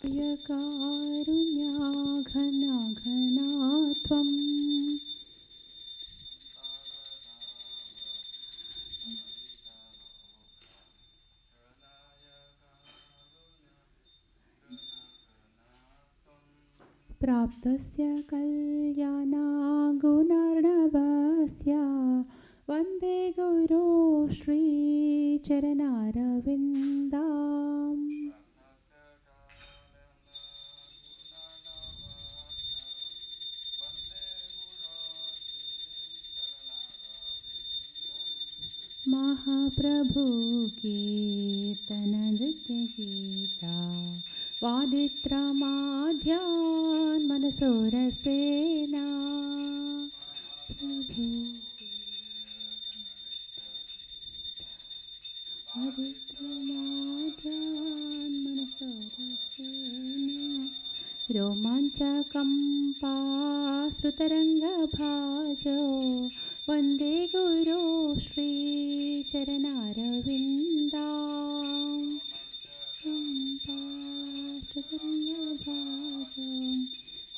कारुण्याघना घना त्वम् प्राप्तस्य कल्याणागुणार्णवस्य वन्दे गुरो श्रीचरणारविन्दाम् महाप्रभु कीर्तन नृत्य गीता वादित्रमाध्यान् मनसोरसेना प्रभु वादित्रमाध्यान् मनसोरसेना रोमाञ्चकम्पा श्रुतरङ्गभाजो वन्दे गुरो श्रीचरणारविन्दाम् कम्पाश्रुतरङ्गभाजो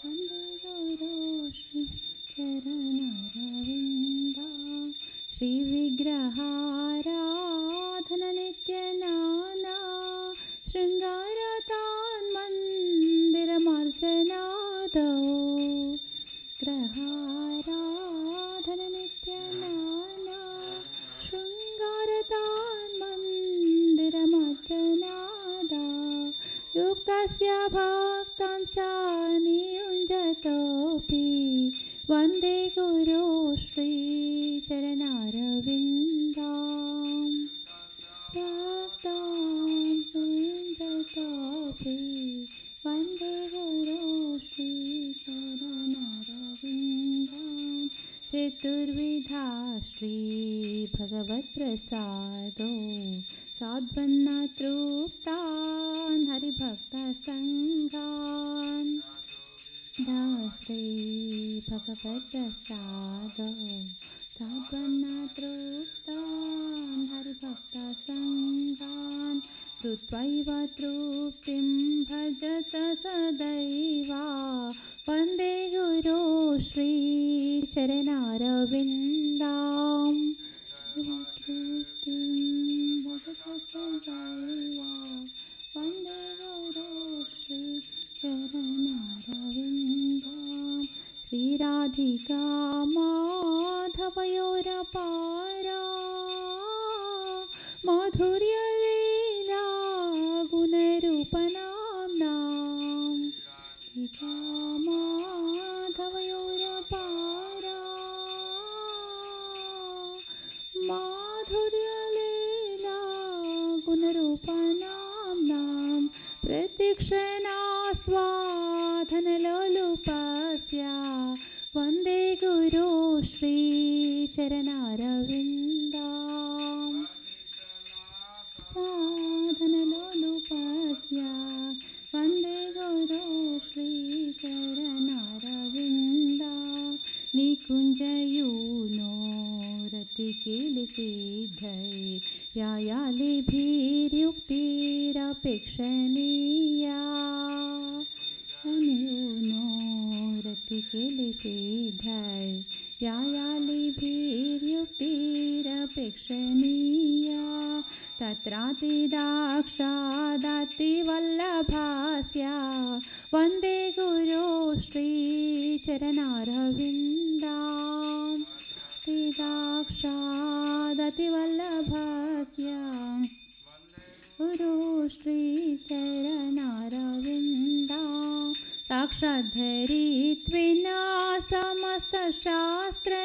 वन्दे गुरो श्रीचरणारविन्दाम् श्रीविग्रहाराधननित्यनाना शृङ्गारतान्मन्दिरमार्जनादौ ग्रहाराधननित्यनाना शृङ्गारतान्मन्दिरमार्जनादा युक्तस्य भक्तं च नियुञ्जतोऽपि वन्दे गुरो श्रीचरणारविन्दाम् वन्दे गुरो श्रीचरणारविन्दाम् चतुर्विधा श्रीभगवत्प्रसादो साध्वन्नतृप्तान् हरिभक्तसङ्गान् श्रीभगवत्प्रसादो साध्वन्नतृप्तान् हरिभक्तसङ्गान् श्रुत्वैव तृप्तिं भजत सदैव वन्दे गुरो श्रीचरणारविन्दाम् तृप्तिं भजत सदैव वन्दे गुरो श्रीचरणारविन्दाम् श्रीराधिका माधवयोरपारा माधुर्यलीला गुणरूपनाम्नां श्रीका माधवयोरपारा माधुर्यलीला गुणरूपनाम्नां प्रतीक्षणा स्वाधनलोलुपस्य वन्दे गुरो श्रीचरणारविन्दाम् स्वाधनलोलुपस्य वन्दे गुरो श्रीचरणारविन्दाम् निकुञ्जयूनो रतिकेलिसिद्धै यायालिभिर्युक्तिरपेक्षणीया यूनो रतिकेलिसिद्धै यायालिभिर्युक्तिरपेक्षणीया तत्रातिदाक्षादातिवल्लभास्य वन्दे गुरो श्रीचरणारविन्दाम् तिदाक्षादातिवल्लभास्य गुरो श्रीचरणारविन्दाम् साक्षाद्धरित्विना समस्तशास्त्रैः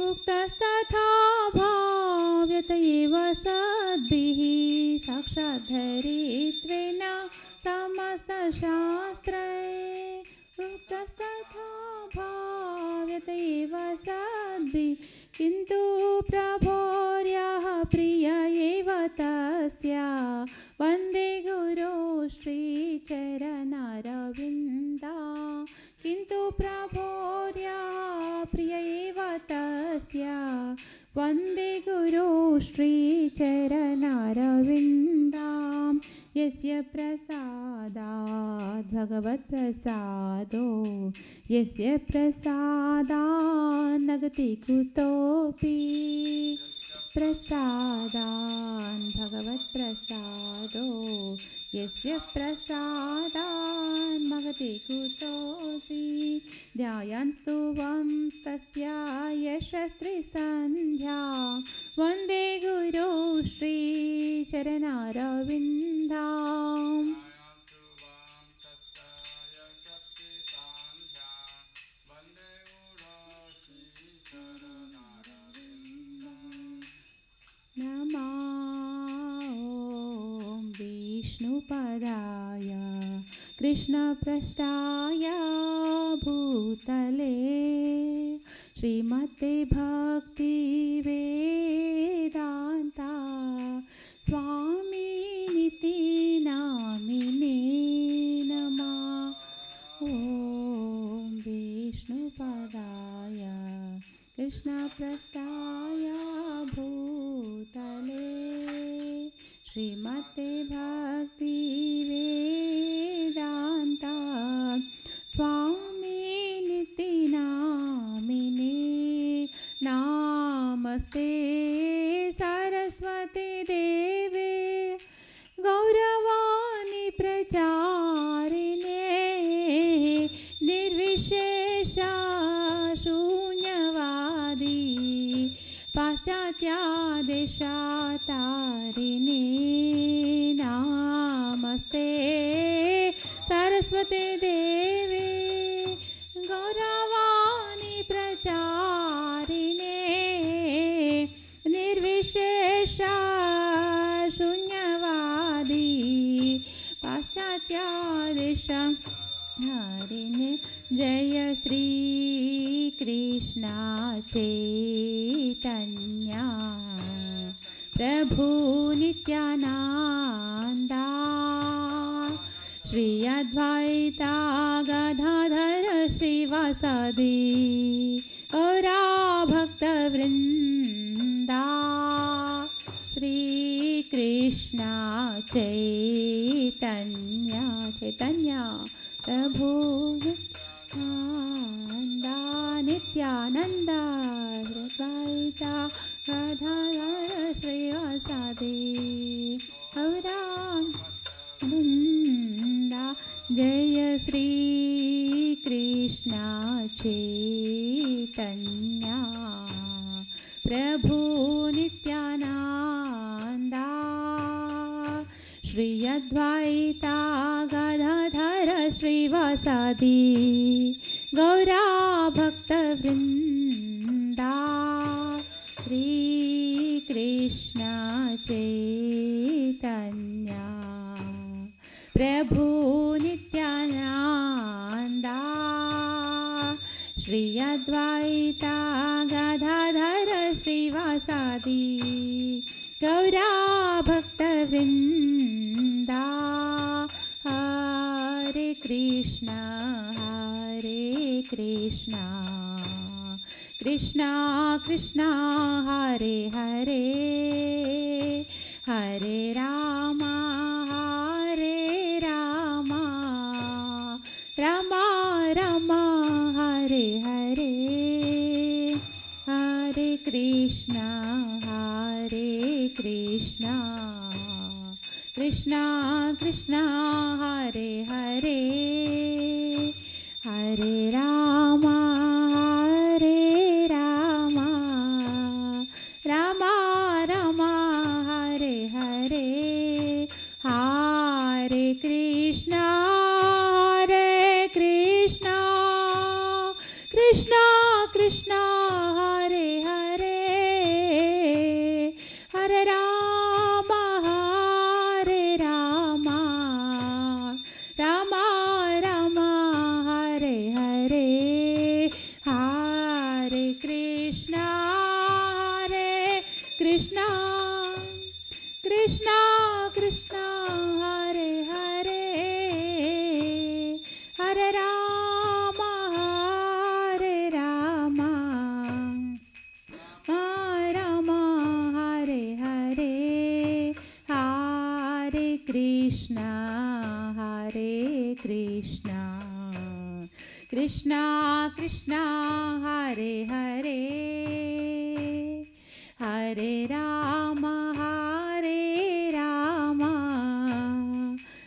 उक्तस्तथा भाव्यत एव सद्भिः साक्षाद्धरित्विना समस्तशास्त्रैः उक्तस्तथा भाव्यत एव सद्भिः किन्तु प्रभोर्यः प्रिय एव तस्य वन्दे गुरो श्रीचरणारविन्दाम् किन्तु प्रभोर्यः प्रिय एव तस्य वन्दे गुरो श्रीचरणारविन्दाम् यस्य प्रसादात् भगवत्प्रसादो यस्य प्रसादात् न गति कुतोऽपि प्रसादान् भगवत्प्रसादो यस्य प्रसादान् न गति कुतोऽपि ध्यायन्तु वं तस्य यशस्त्रिसन्ध्या वन्दे गुरो श्रीचरणारविन्दाम् नमो विष्णुपदाय कृष्णपृष्ठाय भूतले श्रीमते भक्तिवेदान्ता स्वामिनिति नामिने नमः। ॐ विष्णुपदाय कृष्णपृष्ठाय भूतले श्रीमते भक्तिवेदान्ता स्वामिनिति नामिने नमस्ते सरस्वती देवे गौरवाणी प्रचारिणे निर्विशेषा शून्यवादी पाश्चात्यादेशातारिणे नमस्ते सरस्वती देवे गौरवाणी प्रचारिणे निर्विशेषा शून्यवादी पाश्चात्यादेशातारिणे जय श्री कृष्ण चैतन्य प्रभु नित्यानंदा श्री अद्वैता गदाधर श्रीवासादि गौरा भक्तवृंदा श्री कृष्ण चैतन्य प्रभु नित्यानंदा अद्वैता गदाधर श्रीवासादि गौरा वृंदा जय श्री कृष्ण चैतन्य प्रभु नित्यानंदा श्री अद्वैता गदाधर श्रीवासादि गौरा भक्तवृंदा श्री कृष्ण चैतन्य प्रभु नित्यानंदा श्री अद्वैता गदाधर श्रीवासादि गौरा भक्तवृंदा हरे Krishna Krishna Krishna Hare Hare Hare Rama Rama Rama Hare Hare Hare Krishna Krishna Krishna Hare Hare Hare Rama Rama Rama Hare Hare Hare Krishna Krishna Krishna Hare Hare Hare Rama Rama Rama Hare Hare Hare Krishna Krishna Krishna Hare Hare Krishna, Krishna Krishna, Hare Hare, Hare Rama, Hare Rama,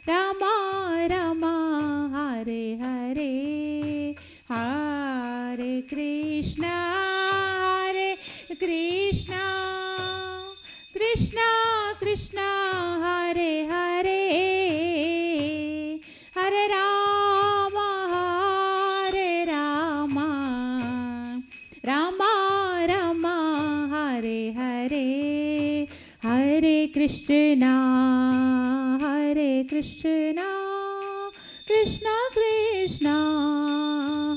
Rama Rama, Hare Hare, Hare Krishna, Hare Krishna, Krishna Krishna, Hare Hare, Hare Rama, Hare Rama, Rama Rama, Hare Hare, Hare Krishna, Hare Krishna, Krishna Krishna,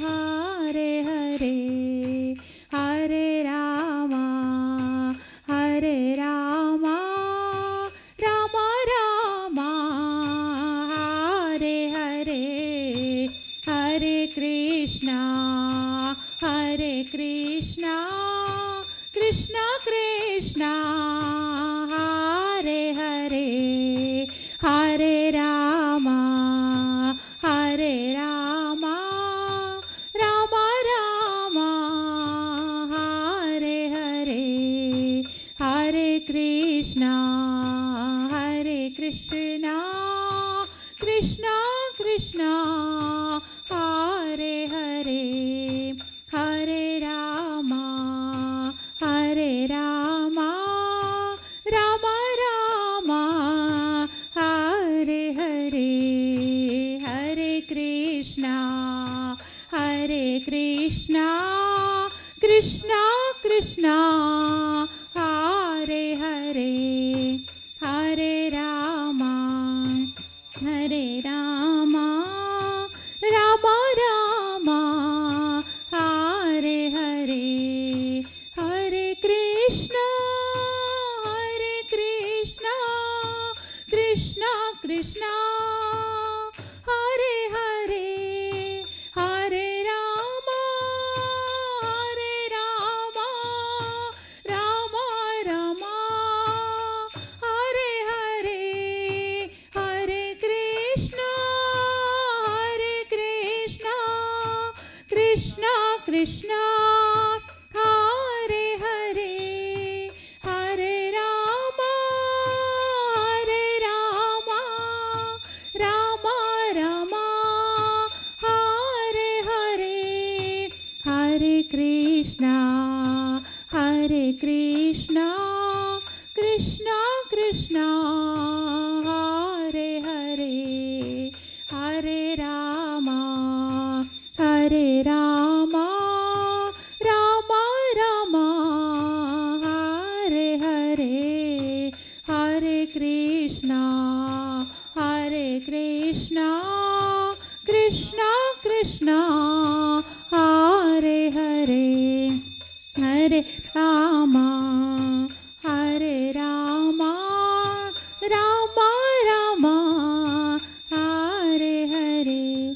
Hare Hare, Hare Rama, Hare Rama, Rama Rama, Hare Hare, Hare Krishna, Hare Krishna, Krishna Krishna, Hare Hare, Hare Rama, Hare Rama, Rama Rama, Hare Hare, Hare Krishna, Hare Krishna, Krishna Krishna, Hare Hare, Hare Rama, Hare Rama, Rama Rama, Hare Hare, Hare Krishna, Hare Krishna, Krishna Krishna, Hare Hare, Hare Rama, Hare Rama, Rama Rama, Hare Hare, Hare Krishna, Hare Krishna, Krishna Krishna, Hare Hare, Hare Rama, Hare Rama, Rama Rama, Hare Hare, Hare Krishna, Hare Krishna, Krishna Krishna, Hare Hare, Hare Rama, Hare Rama, Rama Rama, Hare Hare, Hare Krishna, Hare Krishna, Krishna Krishna, Hare Hare, Hare Rama, Hare Rama, Rama Rama, Hare Hare, Hare Krishna, Hare Krishna, Krishna Krishna, Hare Hare, Hare Rama, Hare Rama, Rama Rama, Hare Hare,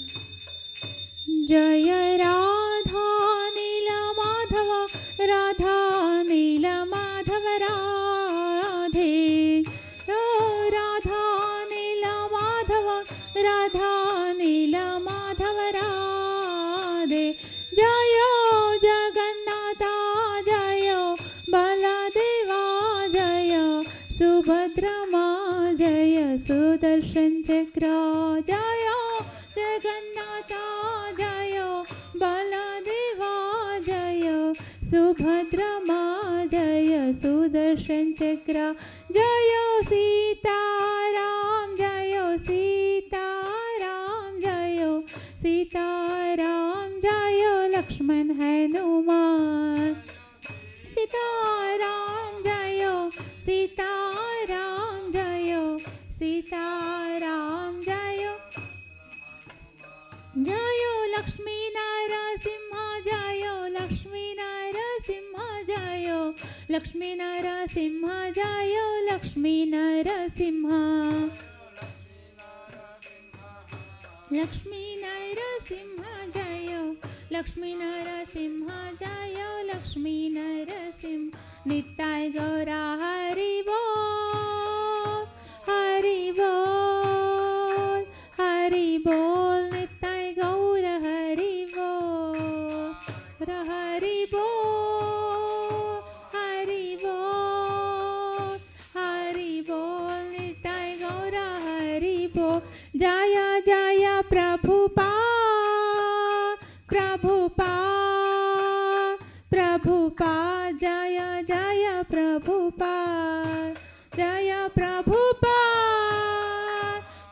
Jaya Radha Nila Madhava, Radha Nila Madhava Radhe, Radha Nila Madhava, Radha Nila Madhava Radhe, Jaya Jagannatha, Jaya Baladeva, Jaya Subhadrama, Jaya Sudarshan Chakra, Jaya Jagannatha, Jaya Baladeva, Jaya Subhadrama, Jaya Sudarshan Chakra, Jaya Sita Ram, Jaya Sita Ram, Jaya Sita Ram, Jaya Lakshman Hanuman, Sita Ram, Jaya Sita Ram, Jaya Sita Ram, Jaya Jayo Lakshmi Narasimha, Jayo Lakshmi Narasimha, Jayo Lakshmi Narasimha, Jayo Lakshmi Narasimha, Lakshmi Narasimha, Jayo Lakshmi Narasimha, Jayo Lakshmi Narasimha, Nittai Gaura Hari Bol, Hari Bol, Hari Bol. जय प्रभुपाद प्रभुपाद प्रभुपाद जय जय प्रभुपाद जय प्रभुपाद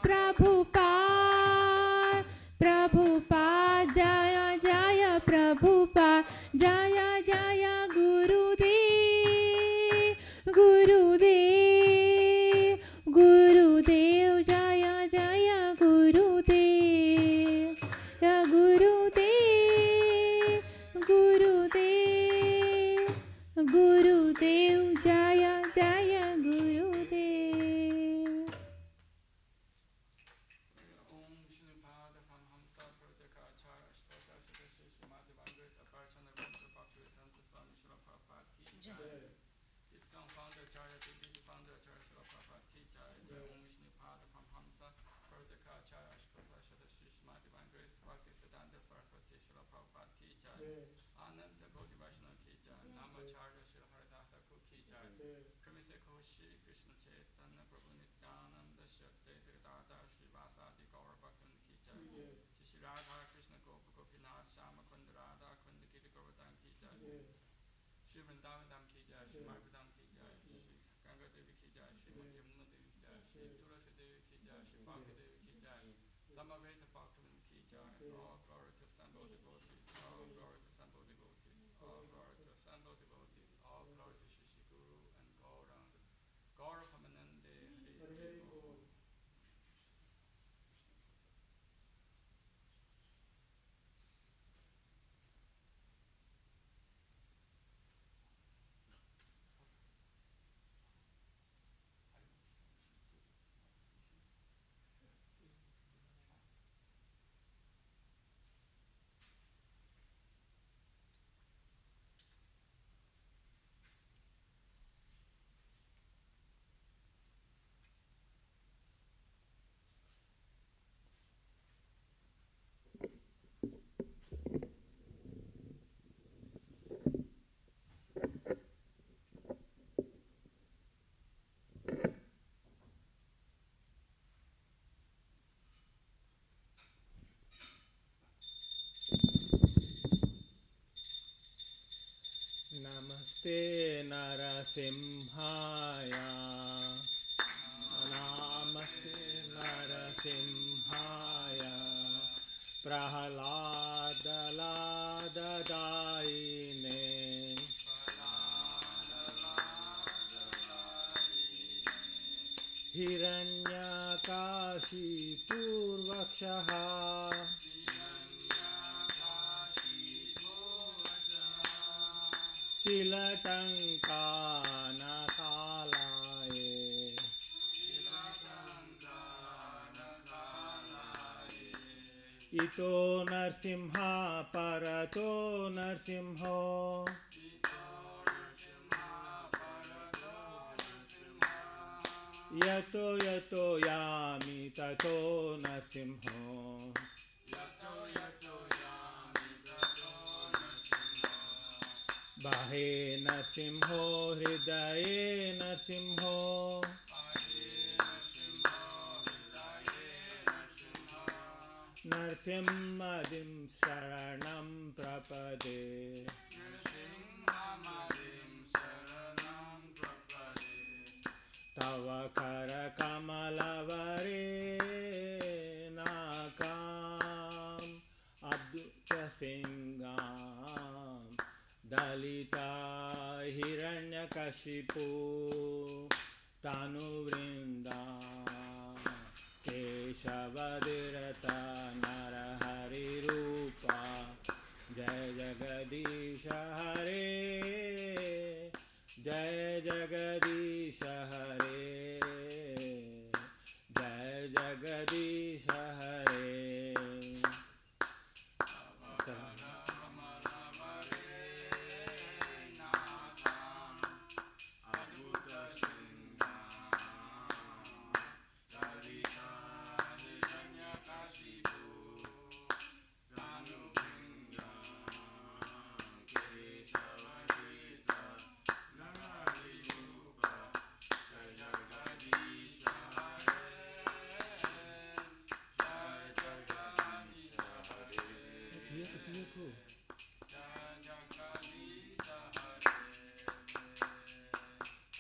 प्रभुपाद प्रभुपाद जय जय प्रभुपाद जय जय गुरुदेव गुरुदेव गुरुदेव जय जय गुरुदेव गुरुदेव गुरुदेव गुरुदेव जय जय गुरुदेव Namaste Narasimhaya Namaste Narasimhaya Prahaladaladaine Hiranyakashi Purvakshaha Silatankanakalaye Ito Narsimha Parato Narsimho Yato Yato Yami Tato Narsimho Bahe Narsimho Hridaye Narsimho Narsimhadim Sharanam Prapade Tava Kara Kamalavare Nakam Abdutta Singam Dalita Hiranyakashipu Tanu Vrinda Keshavadhirata Narahari Rupa Jai Jagadisha Hare Jai Jagadisha Hare Jai Jagadisha Hare Kashi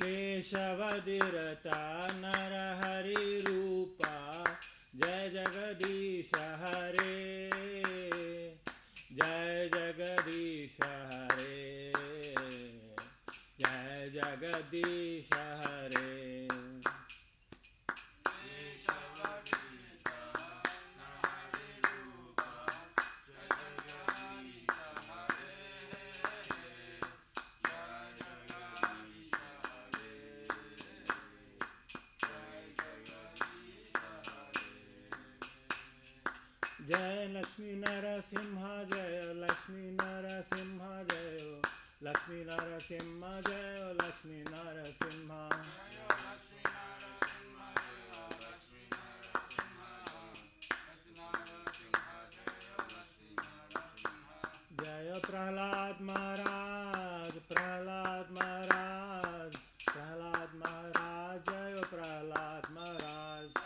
केशवधिरता Narhari रूपा जय जगदीश हरे जय जगदीश हरे जय जगदीश हरे जय लक्ष्मी नरसिंह जय लक्ष्मी नरसिंह जय लक्ष्मी नरसिंह जय लक्ष्मी नरसिंह जय प्रहलाद महाराज प्रहलाद महाराज प्रहलाद महाराज जय प्रहलाद महाराज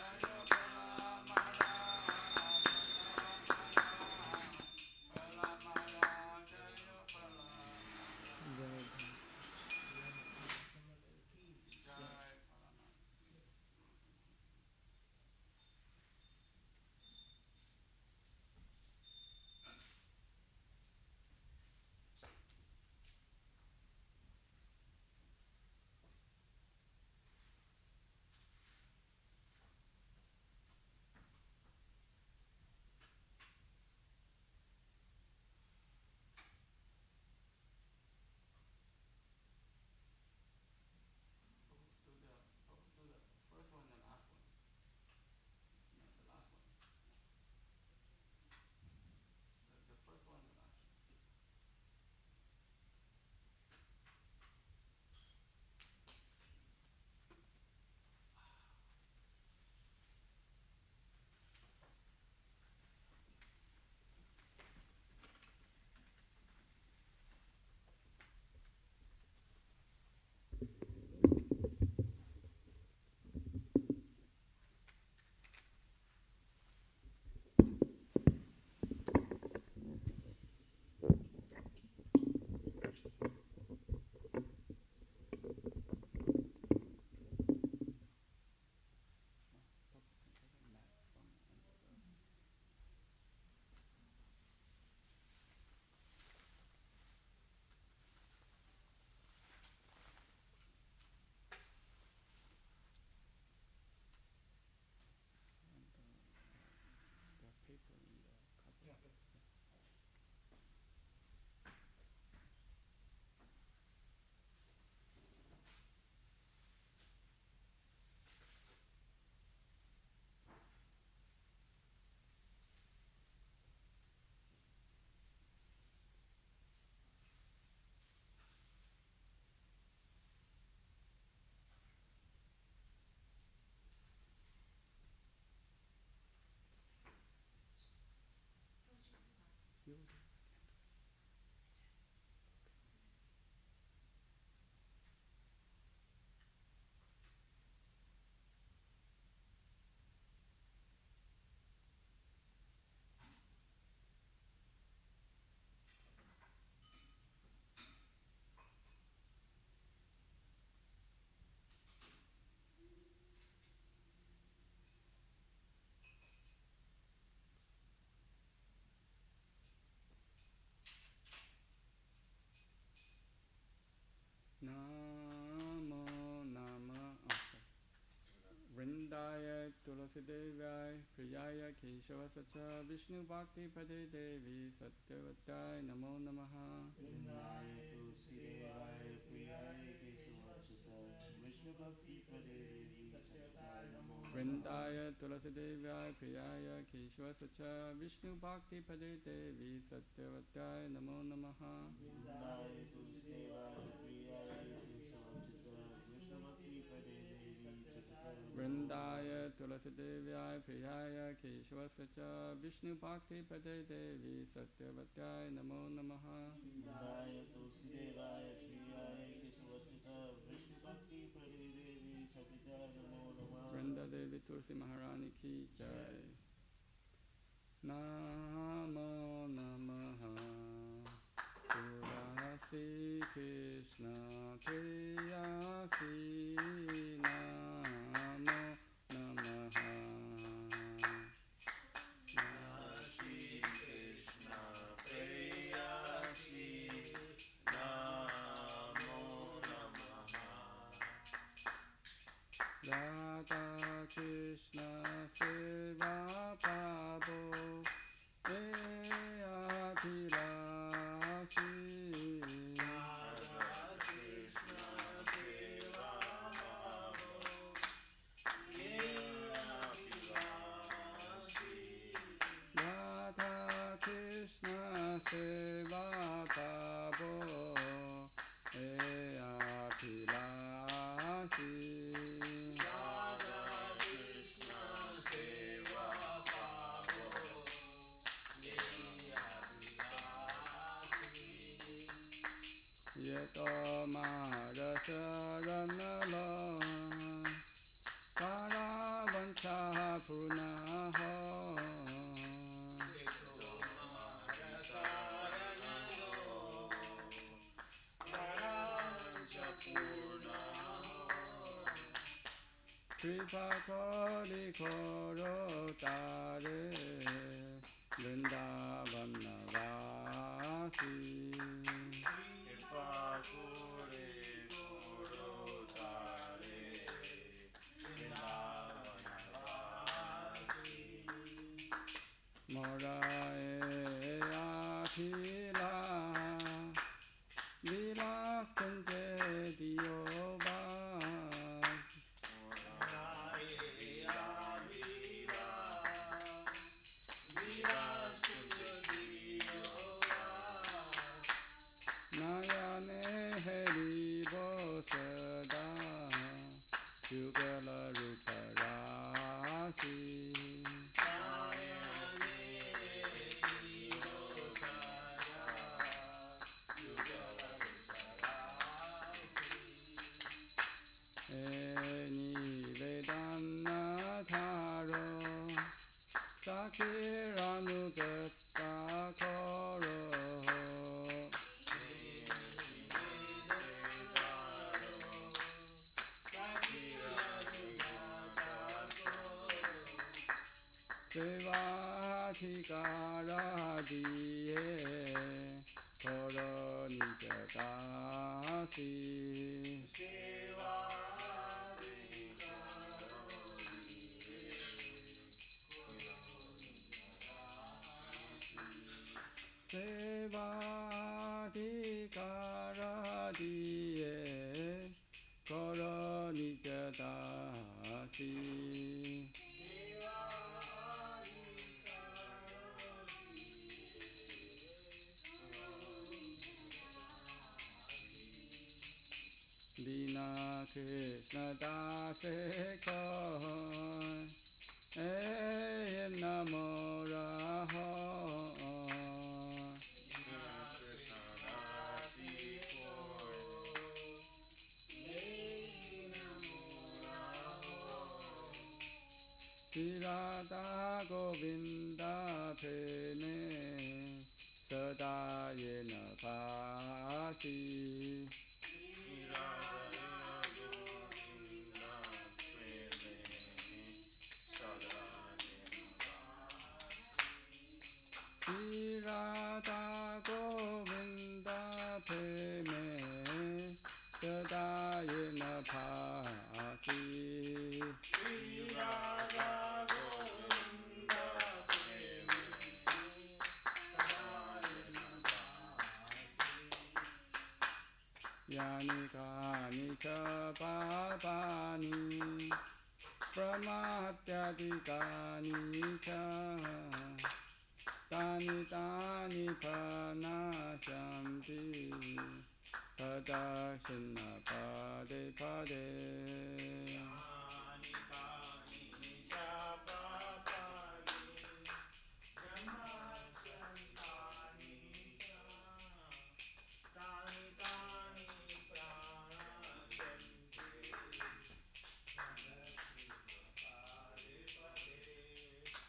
Namo Namah Vrindaya Tulasi Devaya Priyaya Keshavasacha Vishnu Bhakti Pade Devi Satyavatai Namo Namaha Vrindaya Tulsi Devaya Priyaya Keshavasata Vishnu Bhakti Pade Devi Satyavatai Namo Vrindaya Tulasi Devaya Priyaya Keshavasacha Vishnu Bhakti Pade Devi Satyavatai Namo Namaha Vrindaya Tulsi Devaya Priyaya Keshavasata Vishnu Bhakti Pade Devi Satyavatai Vrindaya Tulasi Devaya Priyaya Keshavasacha Vishnu Bhakti Pade Devi Satyavatai Namo Namaha Vrindaya Tulsi Devaya Priyaya Keshavasata Vishnu Bhakti Pade Devi Satyavatai Namo Namah Vrinda Devi Tulsi Maharani Ki Jai Namo Namaha Tulasi Krishna Priyasi Tomajasaranalo Paravancha Punaho Kripakoli Koro Tare Vrindavanavasi Kripakoli Koro Tare Vrindavanavasi Morae Akhila Vilas Kunte Dioba Nayane Haribo Sada Yugala Ruparasi Eni Vedana Tharo Sakiranu Gata Koro Sevachikara diye Koro Nijatasi Sevachikara diye Koro Nijatasi Dina Krishna Daseka Namo Raha Sirada Govinda Pene Sada Yena Pati Sirada Govinda Pene Sada Yena Pati Yani kani cha papani Brahmatyadikani cha Tani tani panashanti Padashina pade pade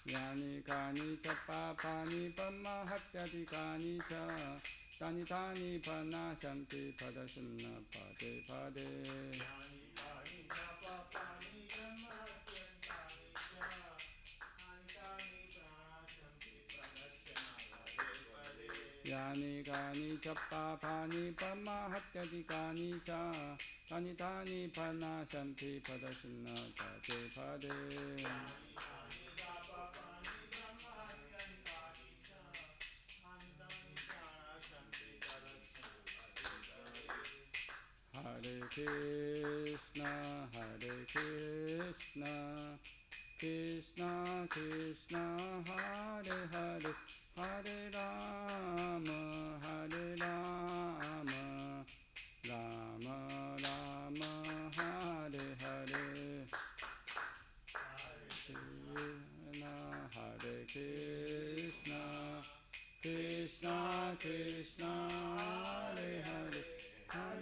Yani kani cha papani Brahmatyadikani cha Tani tani panashanti Padashina pade pade Yani kani cha papani Brahmatyadikani cha Tani tani panashanti Padashina pade pade Hare Krishna, Krishna Krishna, Hare Hare, Hare Rama, Rama Rama, Hare Hare. Hare Krishna, Krishna Krishna, Hare Hare, Hare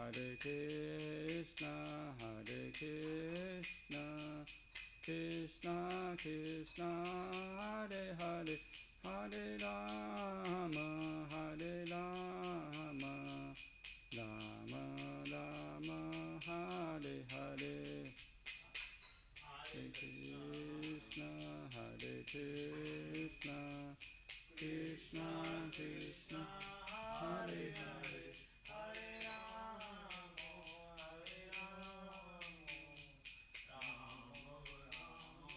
Hare Krishna, Hare Krishna, Krishna Krishna, Hare Hare, Hare Rama, Hare Rama, Rama Rama, Hare Hare. Hare Krishna, Hare Krishna, Krishna Krishna, Hare Hare, Hare Rama, Hare Rama, Rama Rama,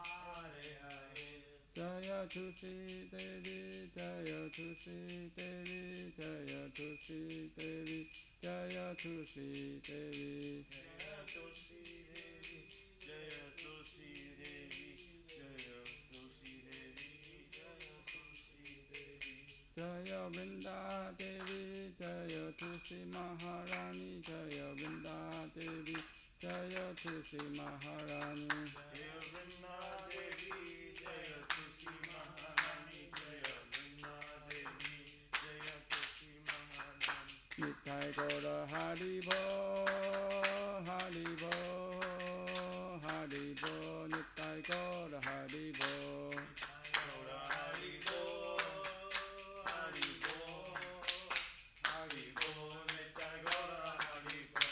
Hare Hare. Jaya Tusi Devi, Jaya Tusi Devi, Jaya Tusi Devi, Jaya Tusi Devi, Jaya Tusi Devi, Jaya Tusi Devi, Jaya Tusi Devi, Jaya Tusi Devi, Jaya Vrinda Devi, Jaya Tusi Maharani, Jaya Vrinda Devi, Jaya Tusi Maharani, Jaya Vrinda Devi, Jaya Tusi Maharani, Jaya Vrinda Devi, Jaya Tusi Maharani. Nitai Gaura Haribo, Haribo, Haribo, Nitai Gaura Haribo, Gaura Haribo, Haribo, Haribo, Nitai Gaura Haribo.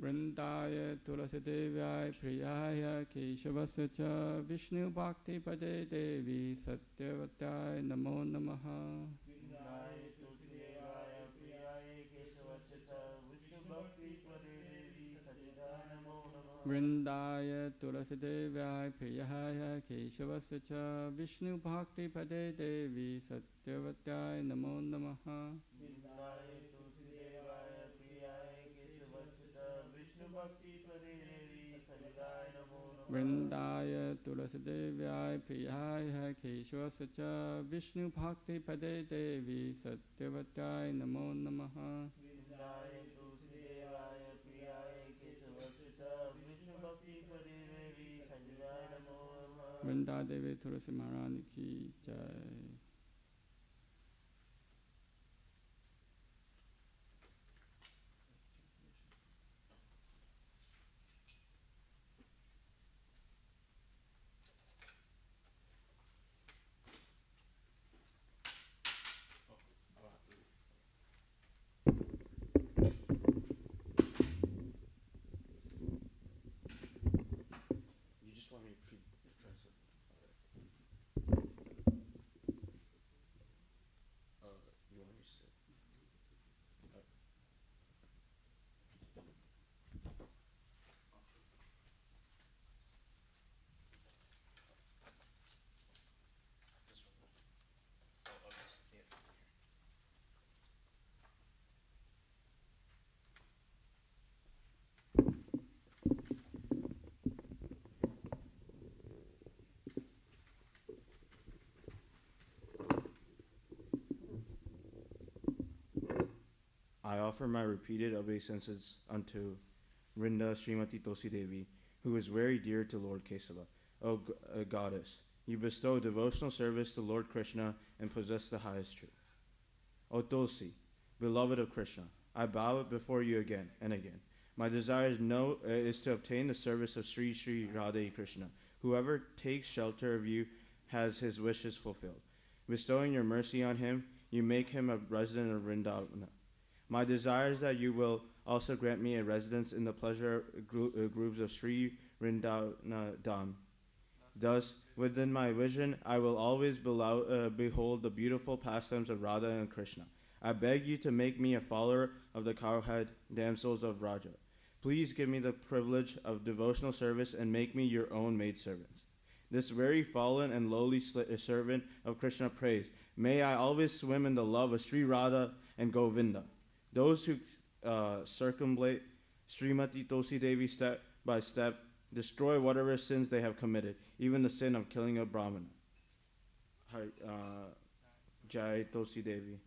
Vrindaya Tulasidevaya Priyaya Keshavasya cha Vishnu Bhakti Pade Devi Satyavataya Namo Namaha. Vrindaye Tulsidevaya Priyaye Keshavasya cha Vishnu Bhakti Prade Devi Sajidaya Namo Namaha. Vrindaya Tulasidevaya Priyaya Keshavasya cha Vishnu Bhakti Pade Devi Satyavataya Namo Namaha. Vrindaye Tulsidevaya Priyaye Keshavasya cha Vishnu Bhakti Prade Devi Sajidaya Namo Namaha. Vrindaya Tulasidevaya Priyaya Keshavasya cha Vishnu Bhakti Pade Devi Satyavataya Namo Namaha. Vrindaye Tulsidevaya Priyaye Keshavasya cha Vishnu Bhakti Prade Devi Sajidaya Namo Namaha. Vrinda Devi Tulasi Maharani ki jai. You just want me to press it. You want me to sit? This one. So I'll just sit here. I offer my repeated obeisances unto Vrinda Srimati Tosi Devi, who is very dear to Lord Kesava. O goddess, you bestow devotional service to Lord Krishna and possess the highest truth. O Tosi, beloved of Krishna, I bow before you again and again. My desire is to obtain the service of Sri Sri Radha Krishna. Whoever takes shelter of you has his wishes fulfilled. Bestowing your mercy on him, you make him a resident of Vrindavana. My desire is that you will also grant me a residence in the pleasure groves of Sri Vrindavan. Thus, within my vision, I will always behold the beautiful pastimes of Radha and Krishna. I beg you to make me a follower of the cowhide damsels of Raja. Please give me the privilege of devotional service and make me your own maidservant. This very fallen and lowly servant of Krishna prays, may I always swim in the love of Sri Radha and Govinda. Those who circumambulate Srimati Tosi Devi step by step destroy whatever sins they have committed, even the sin of killing a Brahmana. Jai Tosi Devi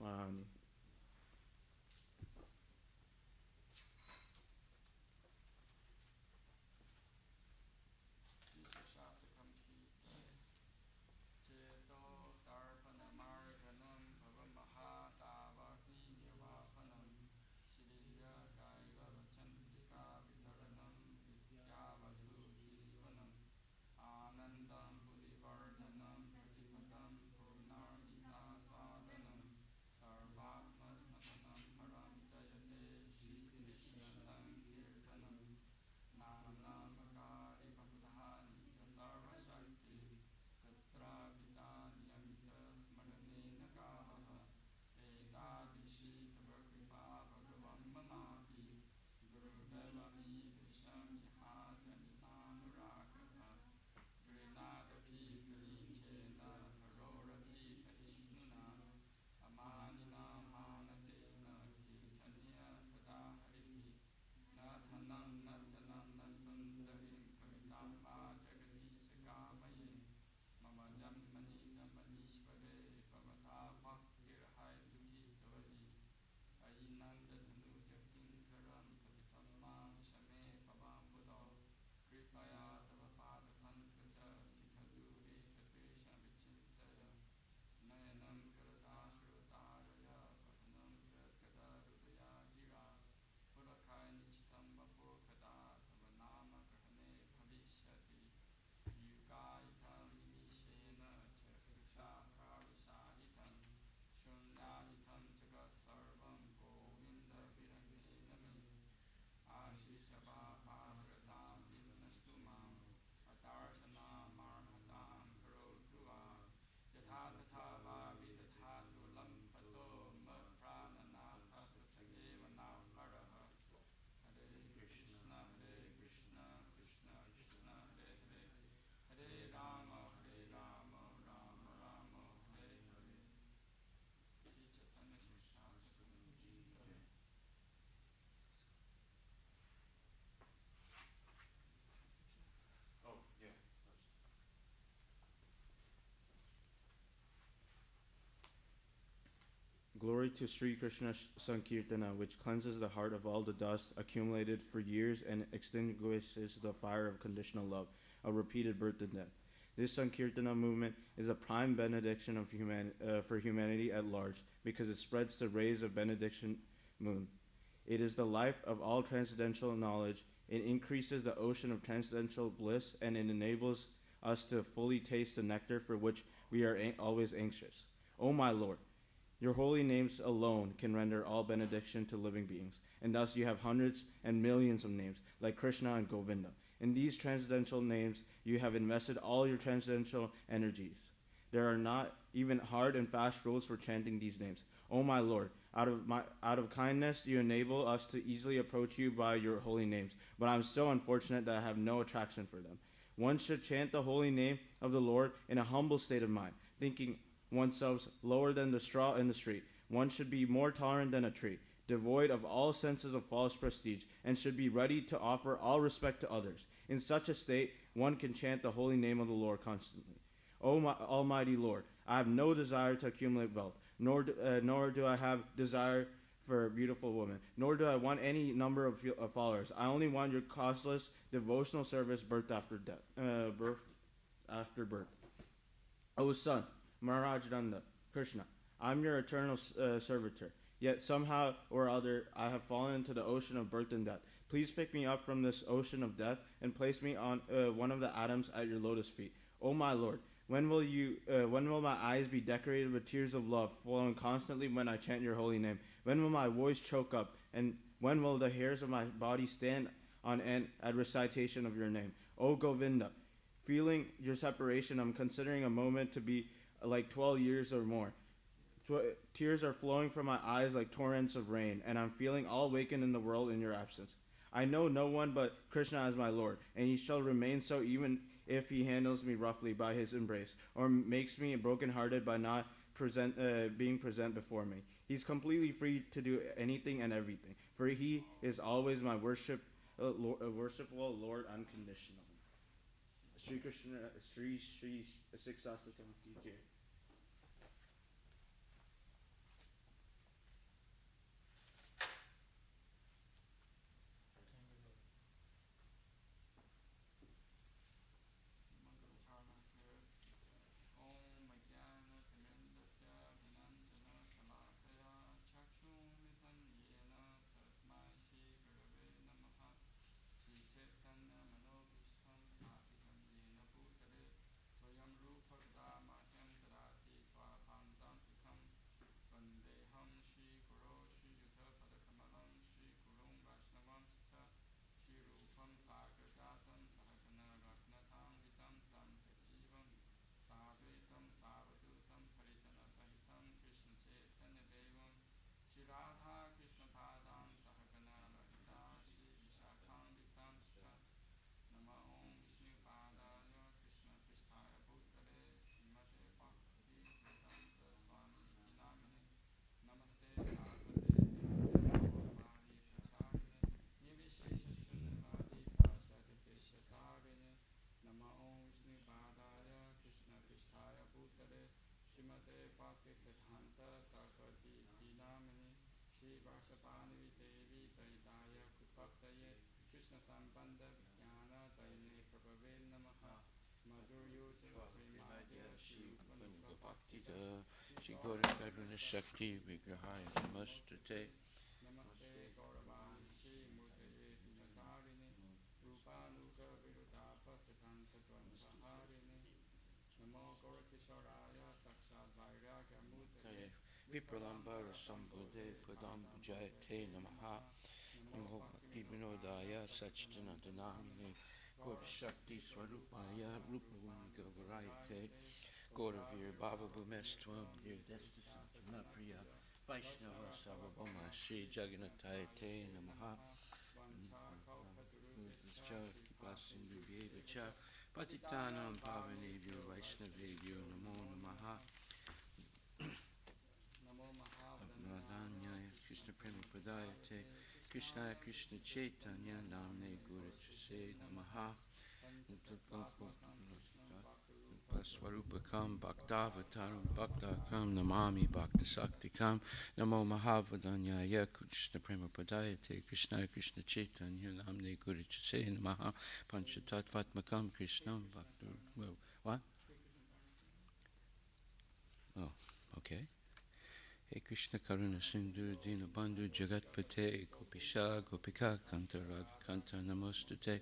Maharani. Glory to Sri Krishna Sankirtana, which cleanses the heart of all the dust accumulated for years and extinguishes the fire of conditional love, of repeated birth and death. This Sankirtana movement is a prime benediction of for humanity at large, because it spreads the rays of benediction moon. It is the life of all transcendental knowledge. It increases the ocean of transcendental bliss, and it enables us to fully taste the nectar for which we are always anxious. O my Lord, your holy names alone can render all benediction to living beings, and thus you have hundreds and millions of names, like Krishna and Govinda. In these transcendental names, you have invested all your transcendental energies. There are not even hard and fast rules for chanting these names. O my Lord, out of kindness, you enable us to easily approach you by your holy names, but I am so unfortunate that I have no attraction for them. One should chant the holy name of the Lord in a humble state of mind, thinking oneself lower than the straw in the street. One should be more tolerant than a tree, devoid of all senses of false prestige, and should be ready to offer all respect to others. In such a state, one can chant the holy name of the Lord constantly. O my Almighty Lord, I have no desire to accumulate wealth, nor do I have desire for a beautiful woman, nor do I want any number of followers. I only want your costless devotional service birth after birth. O Son, Maharaj Nanda, Krishna, I am your eternal servitor. Yet somehow or other I have fallen into the ocean of birth and death. Please pick me up from this ocean of death and place me on one of the atoms at your lotus feet. O my Lord, when will my eyes be decorated with tears of love flowing constantly when I chant your holy name? When will my voice choke up, and when will the hairs of my body stand on end at recitation of your name? O Govinda, feeling your separation, I'm considering a moment to be like 12 years or more. Tears are flowing from my eyes like torrents of rain, and I'm feeling all awakened in the world in your absence. I know no one but Krishna as my Lord, and he shall remain so even if he handles me roughly by his embrace, or makes me broken-hearted by not being present before me. He's completely free to do anything and everything, for he is always my worshipful Lord unconditionally. Sri Krishna, Sri Siksastakam Ki Jai. Shri Gaura Karuna Shakti Vigrahaya Namastate. Vipralambara Sambhude Padam Bujayate Namaha. Namo Bhakti Vinodaya Satchitanandana Gaura Shakti Swarupaya Rupavum Gaurayate Gauravir Bhava Bhumestvam Nirdesta Santana Priya Vaishnava Sarvabhauma Shri Jagannathayate Namaha. Vasindhu Vyevacha Patitanam Pavanebhyo Vaishnavebhyo Namo Namaha. Abnadanyaya Krishna Prema Padayate Krishna Krishna Chaitanya Namne Guru Chase Namaha. Swarupakam Bhaktavataram Bhaktakam Namami Bhakta Saktikam Namo Mahavadanyaya Krishna Prema Padayate Krishna Krishna Chaitanya Namne Guru Chase Namaha Panchatattvatmakam Krishnam Bhakta. Well, what? Oh, okay. Hey Krishna Karuna Sindhu Dina Bandhu Jagatpate Gopisha Gopika Kanta Radhikanta Namostute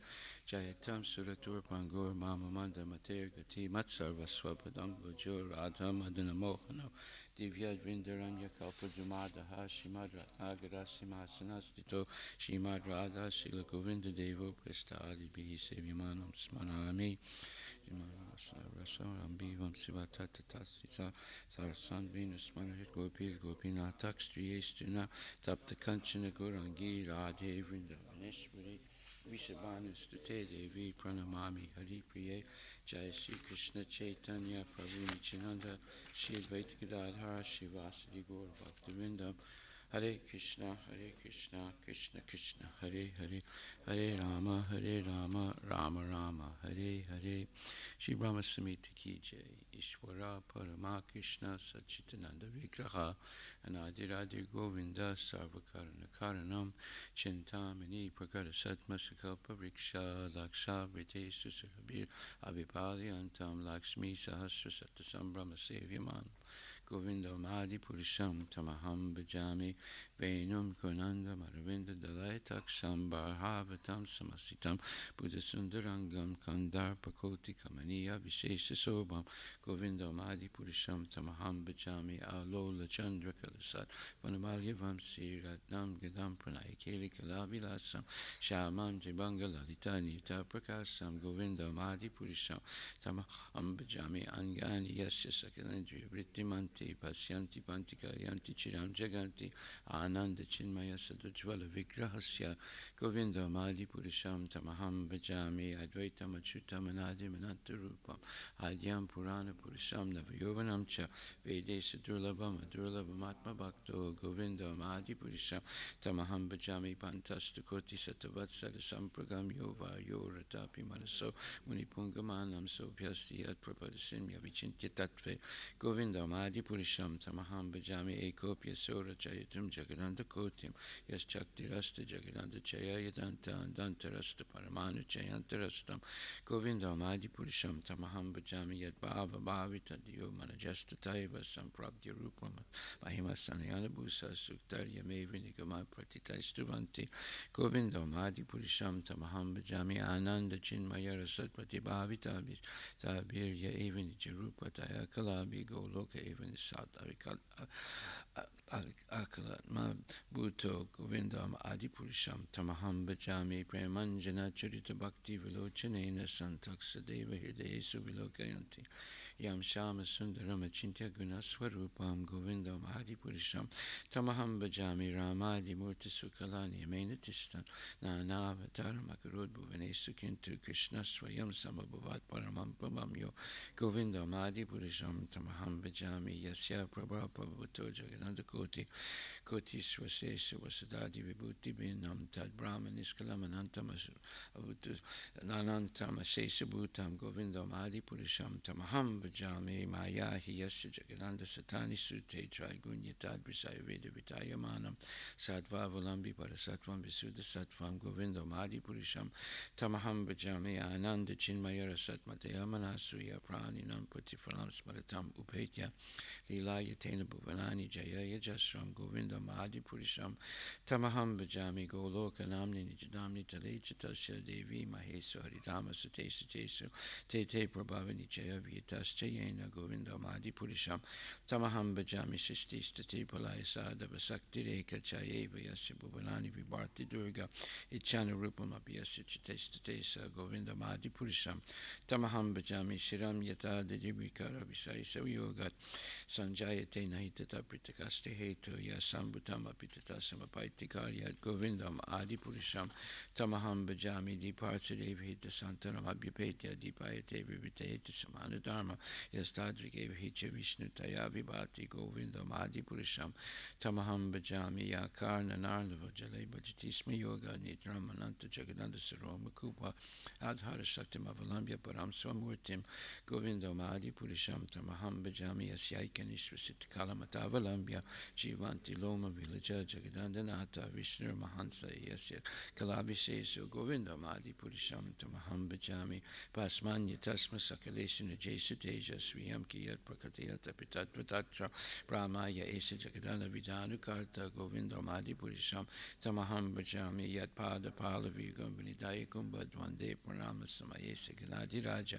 Jayatam Suratur Pangur Mama Manda Mater Gati Matsarva Swapadam Bujur Radha Madana Mohana Divya Dvindaranya Kalpa Jumadaha Shimad Ratnagara Simhasanastito Shimad Radha Sila Govinda Devo Presta Adi Bihi Sevyamanam Smanami Rambivam Sivatata Tasita Sarsan Venus Manahit Gopil Gopinatak Striyestuna Tapta Kanchana Gurangi Radhe Vrindavaneshwari Vishabhanu Stute Devi Pranamami Hari Priye Jai Sri Krishna Chaitanya Prabhu Nityananda Shri Advaita Gadadhara Shivasadi Gaur Bhaktivinoda Hare Krishna, Krishna Krishna, Hare Hare, Hare Rama, Rama Rama, Hare Hare. Shri Brahma Samhita ki jai, Ishwara Parama Krishna Sachitananda Vigraha, Anadi Radhe Govinda Sarvakarana Karanam, Chintamani Prakara Satma Sakalpa Vriksha, Laksha Vrite Susarabir, Abhipali Antam Lakshmi Sahasra Satasam Brahma Sevyaman. Govinda Madi Purisham Tamaham Bhajami Venum Konanda Maravinda Dalaitaksham Barhavatam Samasitam Buddha Sundarangam Kandar Pakoti Kamaniya Vishesha Sobam Govinda Madi Purisham Tamaham Bhajami Alola Chandra Kalasat Vanamalya Vamsi Ratnam Gadam Pranay Keli Kalavilasam Shamam Jibanga Lalita Nita Prakasam Govinda Madi Purisham Tamaham Bhajami Angani Yasya Sakalendri Vrittiman Pasyanti Pantika Yanti Chiram Jaganti Ananda Chinmaya Sadujvala Vigrahasya Govinda Madi Purisham Tamaham Bhajami Advaita Machuta Manadi Manantarupam Adyam Purana Purisham Navayovanam Cha Vede Sadurlabam Adurlabam Atma Bhakto Govinda Madi Purisham Tamaham Bhajami Pantastakoti Satavatsala Sampragam Yova Yoratapi Manaso Munipungamanam Sopyasti Yat Prapadasim Yavichinti Tatve Govinda Madi Purisham Tamaham Bhajami Ekopya Sora Chayatum Jagananda Kotim Yas Chakti Rasta Jagananda Chaya Yadanta Andanta Rasta Paramanu Chayanta Rastam Govinda Madi Purisham Tamaham Bhajami Yad Bhava Bhavita Diyo Manajasta Taiva Samprabdya Rupam Mahima Sanayana Bhusa Suktarya Mevi Nigama Pratitai Stuvanti Govinda Madi Purisham Tamaham Bhajami Ananda Chinmaya Rasatpati Bhavita Tabirya Evini Jarupa Taya Kalabi Goloka Evini Sat Akalat Ma Bhuto Govindam Adipurisham Tamaham Bhajami Premanjana Charita Bhakti Vilochanena Santaksa Deva Hridayesu Vilokayanti Yam Shama Sundaram Achintya Gunaswarupam Govindam Adipurisham Tamaham Bhajami Ramadi Murti Sukalani Amenatistan Nanavataram Akarod Bhuvanesu Kintu Krishna Swayam Samabhavat Paramam Pamamyo Govindam Adipurisham Tamaham Bhajami Yasya Prabha Prabhuto Jagananda Koti Koti Swasesha Vasadadi Vibhuti Binam Tad Brahma Niskalam Anantam Nanantam Asesha Bhutam Govindam Adipurisham Tamaham Bhajami Maya Hiyasya Jagananda Satani Sute Trigunya Tad Brisaya Veda Vitayamanam Sadva Volambi Parasatvam Visuddha Satvam Govindam Adipurisham Tamaham Bhajami Ananda Chinmayara Satmataya Manasuya Praninam Putifalam Smaratam Upetya Lilayatena Bhuvanani Jayaya Jasram Govindam Adipurisham Tamaham Bhajami Goloka Namni Nijadamni Talechatasya Devi Mahesu Haridama Sute Sutesu Tete Prabhavani Jaya Vyatascha Yena Govindam Adipurisham Tamaham Bhajami Sisti State Palaya Sada Vasakti Reka Chayeva Yasya Bhuvanani Vibharti Durga Ichana Rupam Abhyasya Chitestesa Govindam Adipurisham Tamaham Bhajami Shiram Yata Didibhikara Visaisa Yogat Sanjayate Nahitata Pritakaste Hetu Yasambutam Apitata Samapaitikariat Govindam Adipurisham Tamaham Bhajami Dipartsadev Hita Santanam Abhyapetya Dipayate Vivitayate Samana Dharma Yastadrike Vicha Vishnu Taya Vibhati Govindam Adi Purisham Tamaham Bhajami Yakar Nanarnava Jale Bhajatisma Yoga Nidram Ananta Jagananda Saroma Kupa Adhara Shaktim Avalambya Param Swamurtim Govindam Adi Purisham Tamaham Bhajami Asyaika Nishvasit Kalamatavalamya Jivanti Loma Villaja Jagadandanata Vishnu Mahansa Yasya Kalavisesu Govindam Adi Purisham Tamaham Bhajami Pasmanya Tasma Sakalesina Jesu Teja Swiyam Kiyat Prakatiyata Pitatvatatra Brahmaya Esa Jagadana Vidanu Karta Govindam Adi Purisham Tamaham Bhajami Yat Pada Palavigam Vinidayakam Badwande Pranama Samayesa Ganadi Raja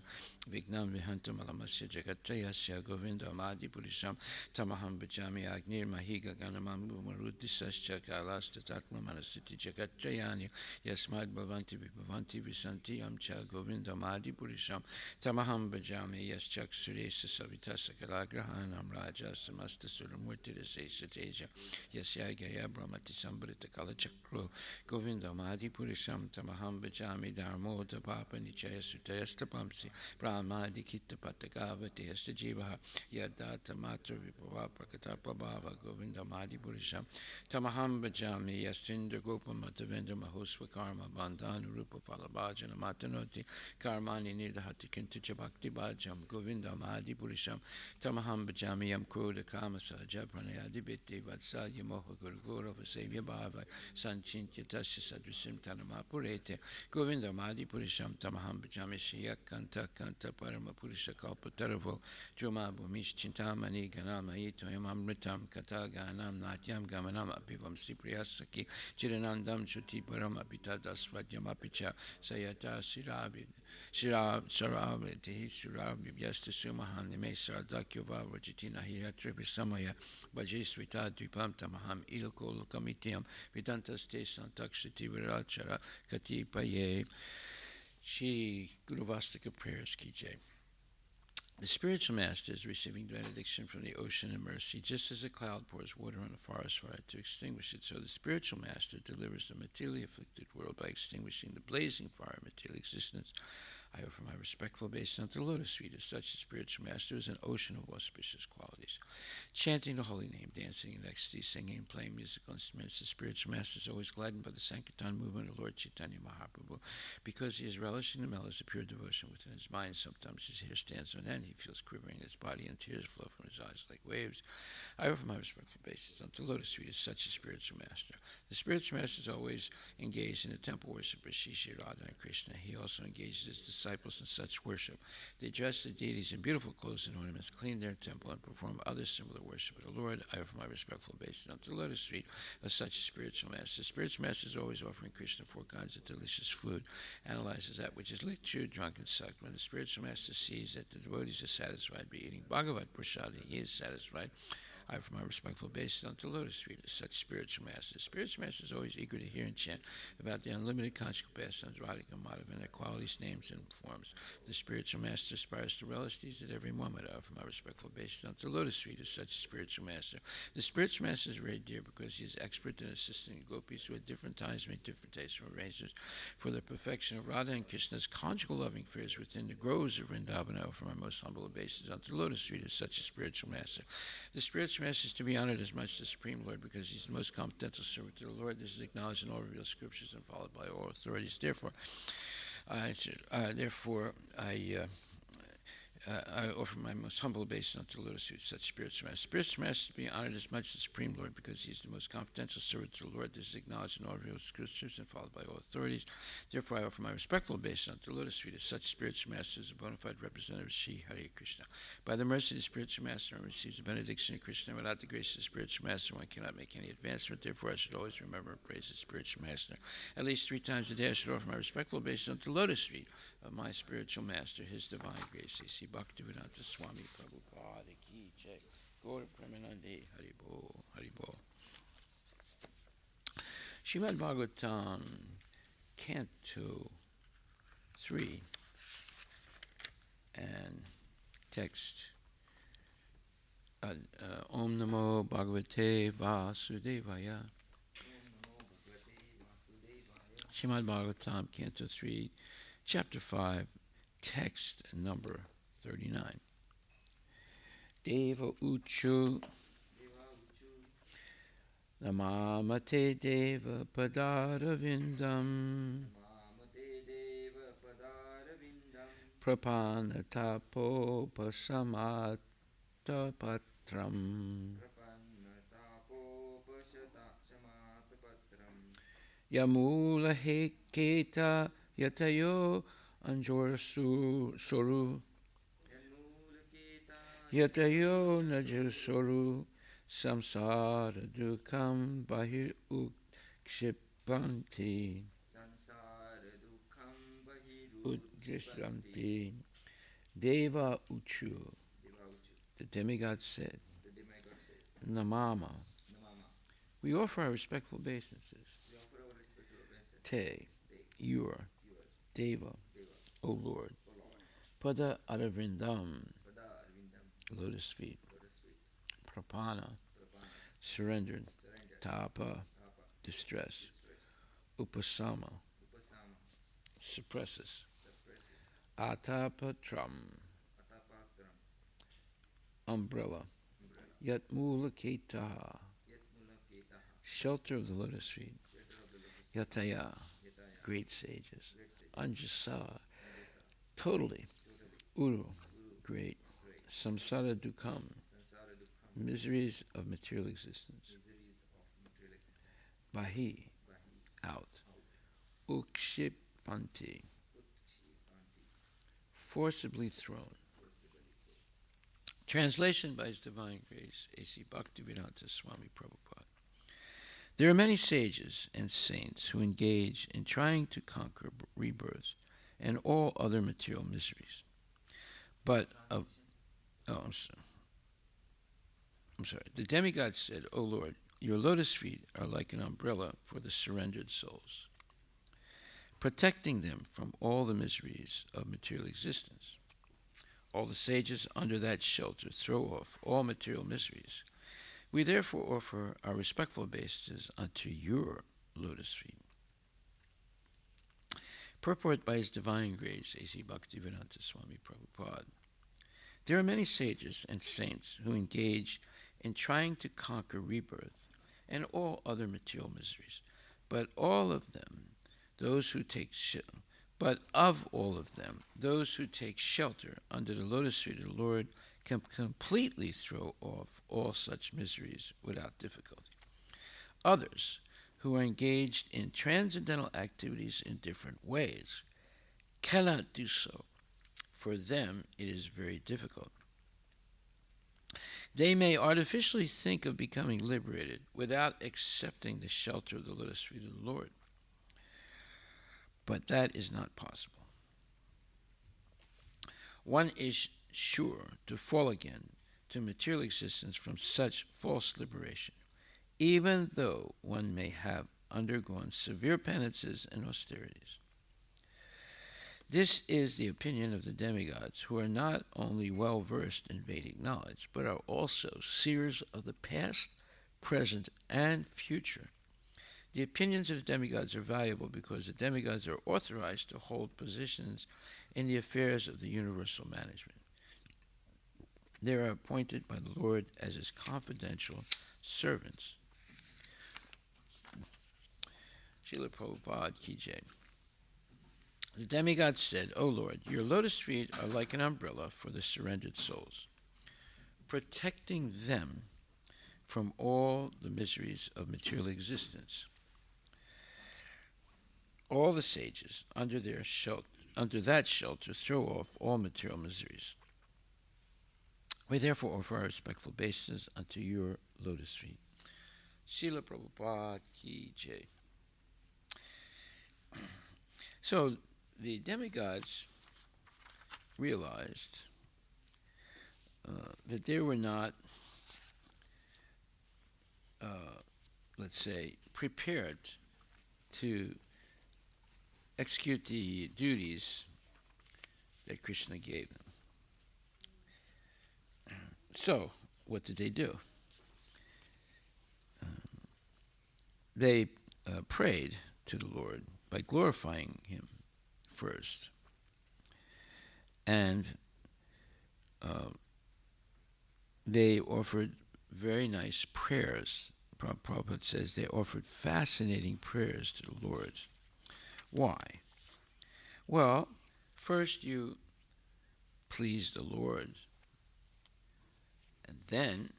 Vignam Vihantam Alamasya Jagatrayasya Govindam Adi Purisham Tamaham Bhajami Agnir Mahiga Ganamam Marudisasya Kalasta Tatma Manasiti Jagatrayani Yasmad Bhavanti Vibhavanti Visanti Amcha Govindam Adi Purisham Tamaham Bhajami Yaschak Suresa Savitasa Kalagrahanam Raja Samasta Suramurti Rasesa Teja Yasyagaya Brahmati Sambrita Kala Chakro Govindam Adi Purisham Tamaham Bhajami Dharmo Papa Nichaya Sutayasta Pamsi Brahmadi Kitta Patagava Testa Jiva Yadata Matra Vipava Prakatapa Bhava Govindam Adi Purisham Tamaham Bhajami Yastindra Gopa Matavendra Mahosva Karma Bandhanu Rupa Falabhajana Matanoti Karmani Nidahati Kinta Jabhakti Bhajam Govindam Adi Purisham Tamaham Bhajami Yam Kruda Kama Sahaja Pranayadi Bitti Vatsalya Moha Gurugura Vasavya Bhava Sanchintya Tasya Sadrisim Tanama Purete Govindam Adi Purisham Tamaham Bhajami Shiyak Kanta Kanta Parama Purisha Kalpa Taravo Juma Bhumish Chintamani Ganama Ito Amritam Kata Ganam Natyam Gamanam Apivam Sipriyasaki Chiranandam Chuti Parama Pitada Svadyam Apicha Sayata Sirabi Sarabi Tehi Surabi Vyasta Sumahan Nime Sardakyova Rajitina Hiyatribi Samaya Bhajisvita Dvipam Tamaham Ilko Lokamitiam Vidantas Te Santakshiti Virachara Kati Paye Shi Guruvastika prayers Ki Jai. The spiritual master is receiving benediction from the ocean of mercy, just as a cloud pours water on a forest fire to extinguish it. So the spiritual master delivers the materially afflicted world by extinguishing the blazing fire of material existence. I offer my respectful obeisance unto the Lotus feet as such. The spiritual master is an ocean of auspicious qualities. Chanting the holy name, dancing in ecstasy, singing and playing musical instruments, the spiritual master is always gladdened by the Sankirtan movement of Lord Chaitanya Mahaprabhu. Because he is relishing the mellows of pure devotion within his mind, sometimes his hair stands on end, he feels quivering in his body, and tears flow from his eyes like waves. I offer my respectful obeisance unto the Lotus feet as such a spiritual master. The spiritual master is always engaged in the temple worship of Shri Radha and Krishna. He also engages his disciples in such worship. They dress the deities in beautiful clothes and ornaments, clean their temple, and perform other similar worship of the Lord. I offer my respectful obeisance unto the Lotus feet of such a spiritual master. The spiritual master is always offering Krishna 4 kinds of delicious food, analyzes that which is licked, chewed, drunk, and sucked. When the spiritual master sees that the devotees are satisfied by eating Bhagavad Prasadi, he is satisfied. I offer my respectful obeisance unto the Lotus feet as such spiritual master. Spiritual master is always eager to hear and chant about the unlimited conjugal pastimes, Radhika and Madhava, and their qualities, names, and forms. The spiritual master aspires to relish these at every moment. I offer my respectful obeisance unto the Lotus feet as such spiritual master. The spiritual master is very dear because he is expert in assisting gopis who at different times make different tastes or arrangements for the perfection of Radha and Krishna's conjugal loving affairs within the groves of Vrindavan. I offer my most humble obeisance unto the Lotus feet as such a spiritual master. The spiritual master is to be honored as much as the Supreme Lord because he's the most competent servant to the Lord. This is acknowledged in all revealed scriptures and followed by all authorities. Therefore, I offer my most humble obeisance unto the Lotus feet, such spiritual master. Spiritual master is to be honored as much as the Supreme Lord because he is the most confidential servant to the Lord. This is acknowledged in all revealed scriptures and followed by all authorities. Therefore, I offer my respectful obeisance unto the Lotus feet as such spiritual master is a bona fide representative of Sri Hare Krishna. By the mercy of the spiritual master, one receives the benediction of Krishna. Without the grace of the spiritual master, one cannot make any advancement. Therefore, I should always remember and praise the spiritual master. At least 3 times a day, I should offer my respectful obeisance unto the Lotus feet of my spiritual master, his divine grace. See Bhaktivedanta Swami Prabhupada Ki Jai. Gaura Premanande Haribo Haribo. Srimad Bhagavatam, Canto 3, and text Om Namo Bhagavate Vasudevaya. Srimad Bhagavatam, Canto 3, Chapter 5, text number 39. Deva Uchu Namamate Deva Padaravindam Prapanatapo Pasamata Patram Yamula Heketa Yatayo Anjor Soru Yatayo Najur Soru Samsara Dukam Bahir Ukshipanti Udgishranti Deva Uchu. The demigod said, Namama. We offer our respectful obeisances. Te, your, Deva, O Lord. Pada Aravrindam, lotus feet. Prapana, surrendered. Tapa, distress. Upasama, suppresses. Atapatram, umbrella. Yatmulaketaha, shelter of the lotus feet. Yataya, great sages. Anjasa, totally. Uru, great. Samsara dukam, miseries of material existence. Bahi, out. Ukshipanti, forcibly thrown. Translation by His Divine Grace, A.C. Bhaktivedanta Swami Prabhupada. There are many sages and saints who engage in trying to conquer rebirth and all other material miseries. But I'm sorry. The demigod said, O Lord, your lotus feet are like an umbrella for the surrendered souls, protecting them from all the miseries of material existence. All the sages under that shelter throw off all material miseries. We therefore offer our respectful obeisances unto your lotus feet. Purport by His Divine Grace, A.C. Bhaktivedanta Swami Prabhupada. There are many sages and saints who engage in trying to conquer rebirth and all other material miseries, but of all of them, those who take shelter under the lotus feet of the Lord can completely throw off all such miseries without difficulty. Others, who are engaged in transcendental activities in different ways, cannot do so. For them, it is very difficult. They may artificially think of becoming liberated without accepting the shelter of the lotus feet of the Lord. But that is not possible. One is sure to fall again to material existence from such false liberation, even though one may have undergone severe penances and austerities. This is the opinion of the demigods, who are not only well versed in Vedic knowledge, but are also seers of the past, present, and future. The opinions of the demigods are valuable because the demigods are authorized to hold positions in the affairs of the universal management. They are appointed by the Lord as His confidential servants. Srila Prabhupada Ki Jai. The demigod said, O Lord, your lotus feet are like an umbrella for the surrendered souls, protecting them from all the miseries of material existence. All the sages under that shelter throw off all material miseries. We therefore offer our respectful obeisances unto your lotus feet. Srila Prabhupada Ki Jai. So the demigods realized that they were not, let's say, prepared to execute the duties that Krishna gave them. So, what did they do? They prayed to the Lord by glorifying Him first, and they offered very nice prayers. Prabhupada says they offered fascinating prayers to the Lord. Why? Well, first you please the Lord, and then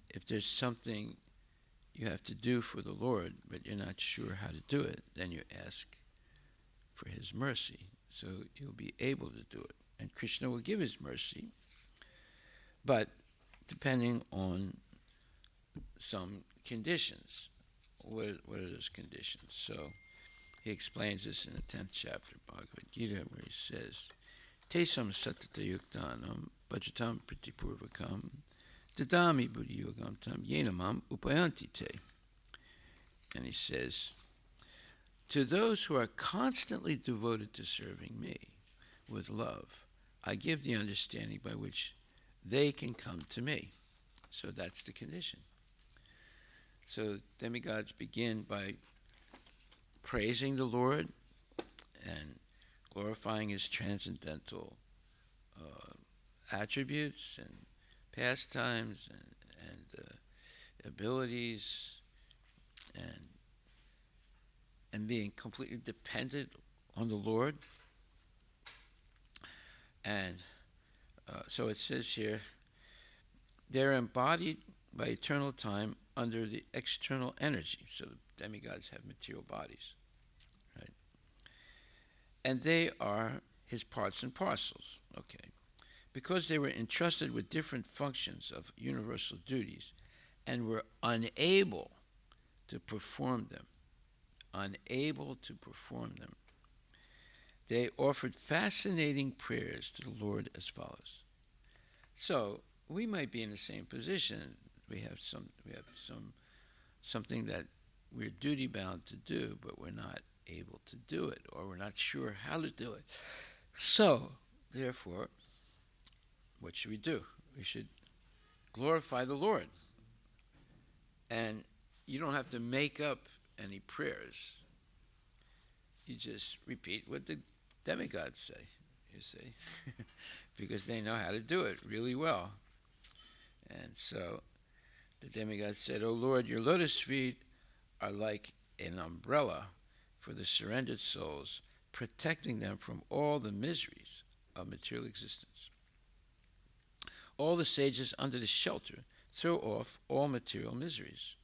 if there's something you have to do for the Lord, but you're not sure how to do it, then you ask for His mercy, so you'll be able to do it. And Krishna will give His mercy, but depending on some conditions. What are those conditions? So he explains this in the 10th chapter of Bhagavad Gita, where he says, Tesam satata yuktanam bhajatam pratipurvakam dadami buddhi yogam tam yenamam upayanti te. And he says, to those who are constantly devoted to serving me with love, I give the understanding by which they can come to me. So that's the condition. So demigods begin by praising the Lord and glorifying His transcendental attributes and pastimes and abilities, and being completely dependent on the Lord. And so it says here, they're embodied by eternal time under the external energy. So the demigods have material bodies, right? And they are His parts and parcels, okay? Because they were entrusted with different functions of universal duties and were unable to perform them, they offered fascinating prayers to the Lord as follows. So we might be in the same position. We have something that we're duty bound to do, but we're not able to do it, or we're not sure how to do it. So, therefore, what should we do? We should glorify the Lord. And you don't have to make up any prayers. You just repeat what the demigods say, you see, because they know how to do it really well. And so the demigods said, O Lord, your lotus feet are like an umbrella for the surrendered souls, protecting them from all the miseries of material existence. All the sages under the shelter throw off all material miseries.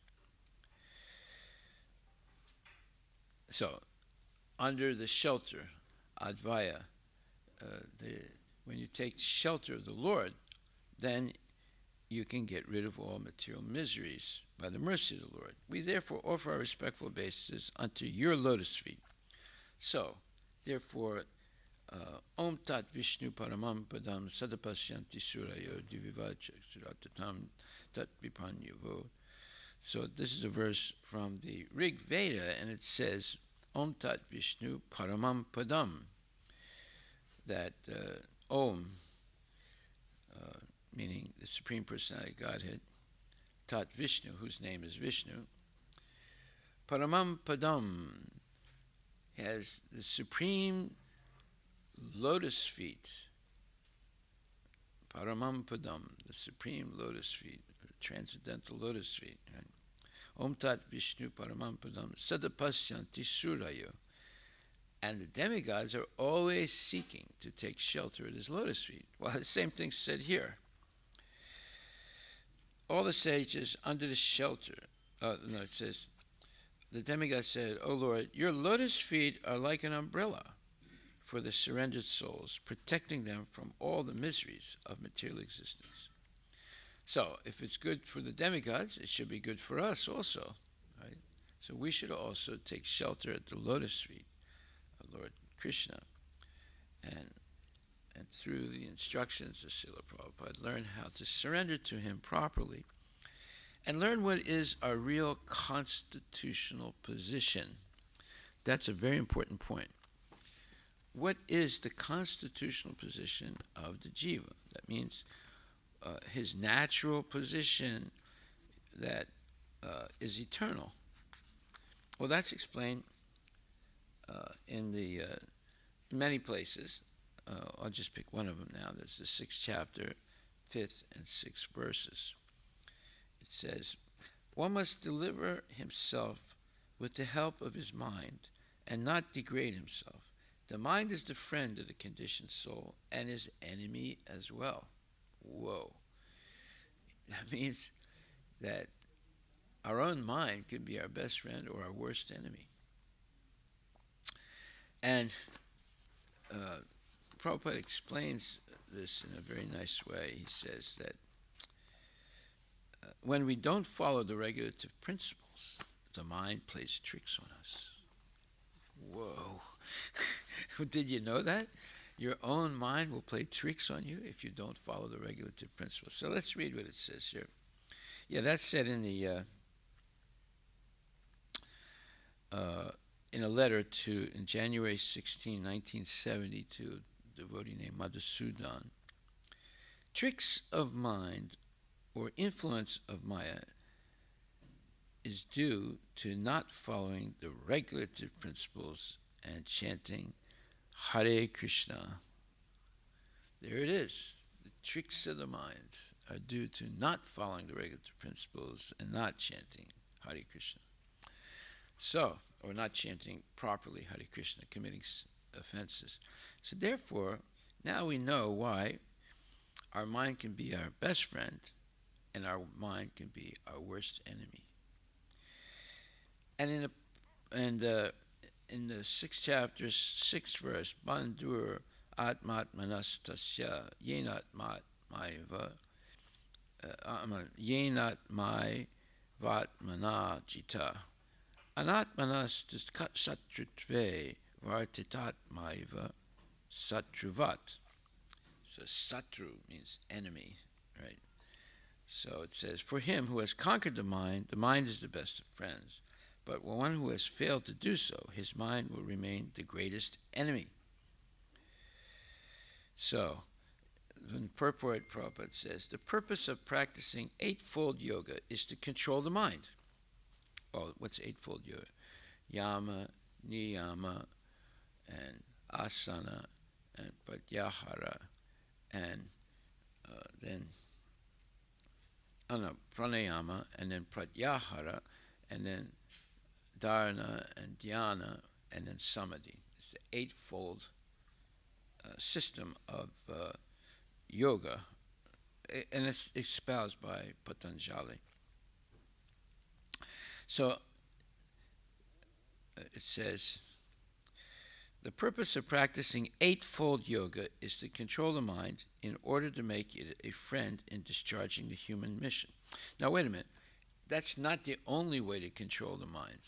So, under the shelter, Advaya, when you take shelter of the Lord, then you can get rid of all material miseries by the mercy of the Lord. We therefore offer our respectful obeisances unto your lotus feet. So, therefore, Om Tat Vishnu Paramam Padam Sadapasyanti Surayo Divivacha Suratatam Tat Vipanyavo. So this is a verse from the Rig Veda, and it says, Om Tat Vishnu Paramam Padam. That Om, meaning the Supreme Personality of Godhead, Tat Vishnu, whose name is Vishnu, Paramam Padam has the supreme lotus feet. Paramam Padam, the supreme lotus feet, transcendental lotus feet. Right? Om Tat Vishnu Paramam Padam Sadapasyanti Surayo. And the demigods are always seeking to take shelter at His lotus feet. Well, the same thing said here. All the sages under the shelter, it says, the demigod said, O Lord, your lotus feet are like an umbrella for the surrendered souls, protecting them from all the miseries of material existence. So, if it's good for the demigods, it should be good for us also, right? So we should also take shelter at the lotus feet of Lord Krishna, and through the instructions of Srila Prabhupada, learn how to surrender to Him properly, and learn what is our real constitutional position. That's a very important point. What is the constitutional position of the Jiva? That means his natural position that is eternal. Well, that's explained in the many places. I'll just pick one of them now. That's the 6th chapter, 5th and 6th verses. It says, one must deliver himself with the help of his mind and not degrade himself. The mind is the friend of the conditioned soul and his enemy as well. Whoa. That means that our own mind can be our best friend or our worst enemy. And Prabhupada explains this in a very nice way. He says that when we don't follow the regulative principles, the mind plays tricks on us. Whoa. Did you know that? Your own mind will play tricks on you if you don't follow the regulative principles. So let's read what it says here. Yeah, that's said in the in a letter in January 16, 1970, to a devotee named Madhusudan. Tricks of mind or influence of Maya is due to not following the regulative principles and chanting Hare Krishna. There it is. The tricks of the mind are due to not following the regulative principles and not chanting Hare Krishna. So, or not chanting properly Hare Krishna, committing offenses. So therefore, now we know why our mind can be our best friend and our mind can be our worst enemy. And in the 6th chapter, 6th verse, Bandur Atmat Manastasya Yenat Maiva Yenat Mai Vatmana Jita Anatmanas Satrutve Vartitat Maiva Satruvat. So Satru means enemy, right? So it says, for him who has conquered the mind is the best of friends. But one who has failed to do so, his mind will remain the greatest enemy. So, in purport, Prabhupada says, the purpose of practicing eightfold yoga is to control the mind. Oh, what's eightfold yoga? Yama, niyama, and asana, and pratyahara, and then pranayama, and then pratyahara, and then dharana and dhyana, and then samadhi. It's the eightfold system of yoga, and it's espoused by Patanjali. So it says, the purpose of practicing eightfold yoga is to control the mind in order to make it a friend in discharging the human mission. Now, wait a minute. That's not the only way to control the mind.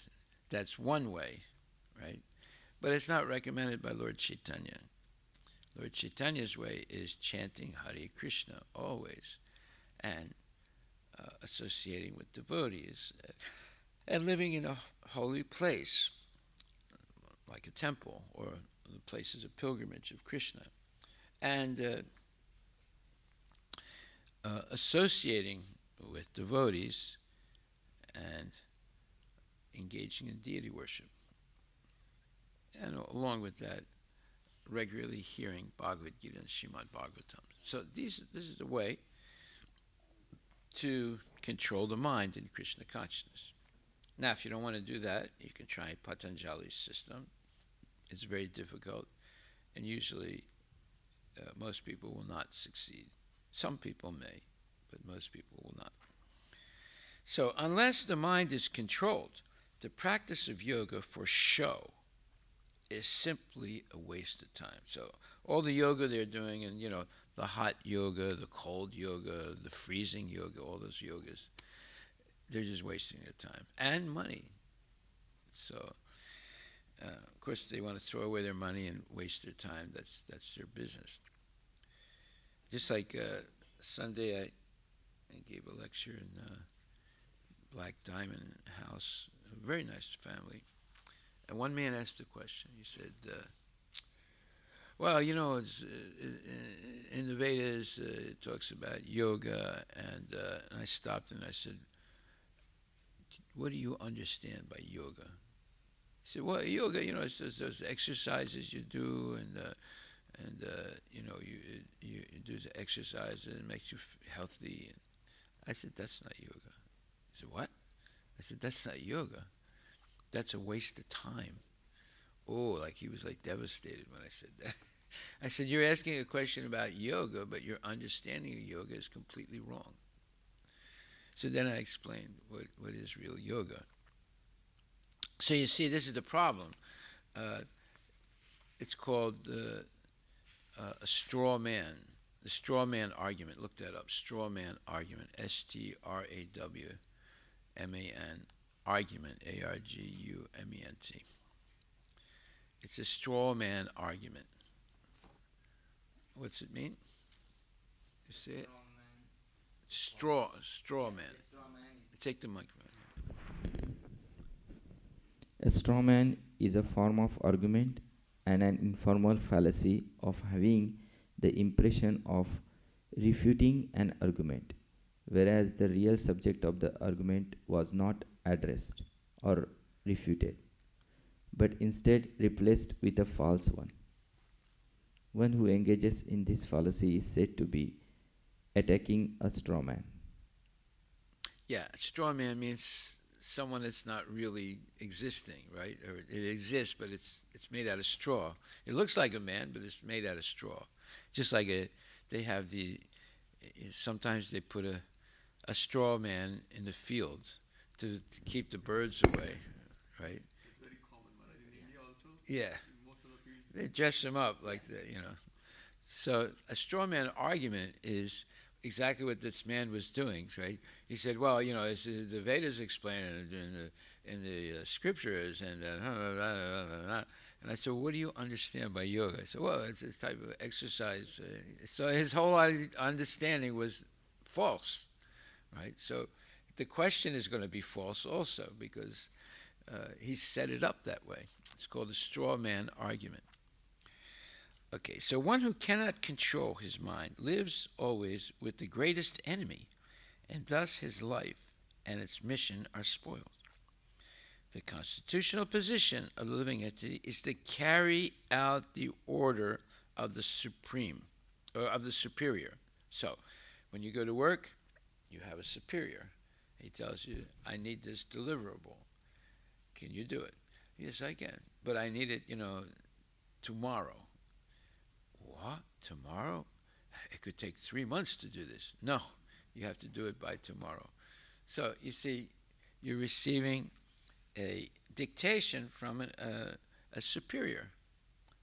That's one way, right? But it's not recommended by Lord Chaitanya. Lord Chaitanya's way is chanting Hare Krishna always, and associating with devotees, and living in a holy place, like a temple or the places of pilgrimage of Krishna, and associating with devotees and engaging in deity worship. And along with that, regularly hearing Bhagavad Gita and Srimad Bhagavatam. So this is the way to control the mind in Krishna consciousness. Now, if you don't want to do that, you can try Patanjali's system. It's very difficult, and usually most people will not succeed. Some people may, but most people will not. So unless the mind is controlled, the practice of yoga for show is simply a waste of time. So all the yoga they're doing, and the hot yoga, the cold yoga, the freezing yoga, all those yogas, they're just wasting their time and money. So of course they want to throw away their money and waste their time. That's their business. Just like Sunday I gave a lecture in Black Diamond House, a very nice family. And one man asked a question. He said, well, it's, in the Vedas, it talks about yoga, and I stopped and I said, what do you understand by yoga? He said, well, yoga, it's those exercises you do, and you do the exercise and it makes you healthy. And I said, that's not yoga. He said, what? I said, that's not yoga. That's a waste of time. Oh, like he was like devastated when I said that. I said, you're asking a question about yoga, but your understanding of yoga is completely wrong. So then I explained what is real yoga. So you see, this is the problem. It's called a straw man. The straw man argument. Look that up. Straw man argument. STRAWMAN. Argument. ARGUMENT. It's a straw man argument. What's it mean? You see it? Straw man. Take the microphone. A straw man is a form of argument and an informal fallacy of having the impression of refuting an argument, whereas the real subject of the argument was not addressed or refuted, but instead replaced with a false one. One who engages in this fallacy is said to be attacking a straw man. Yeah, straw man means someone that's not really existing, right? Or it exists, but it's made out of straw. It looks like a man, but it's made out of straw. Just like sometimes they put a straw man in the field to keep the birds away, right? It's very common, in India also. Yeah. Most of the fields. They dress them up like that, So a straw man argument is exactly what this man was doing, right? He said, well, as the Vedas explain it in the scriptures, and and I said, what do you understand by yoga? I said, well, it's this type of exercise. So his whole understanding was false, right? So the question is going to be false also because he set it up that way. It's called a straw man argument. Okay, so one who cannot control his mind lives always with the greatest enemy, and thus his life and its mission are spoiled. The constitutional position of the living entity is to carry out the order of the supreme, or of the superior. So, when you go to work, you have a superior. He tells you, I need this deliverable. Can you do it? Yes, I can. But I need it, tomorrow. What? Tomorrow? It could take 3 months to do this. No, you have to do it by tomorrow. So, you see, you're receiving a dictation from a superior.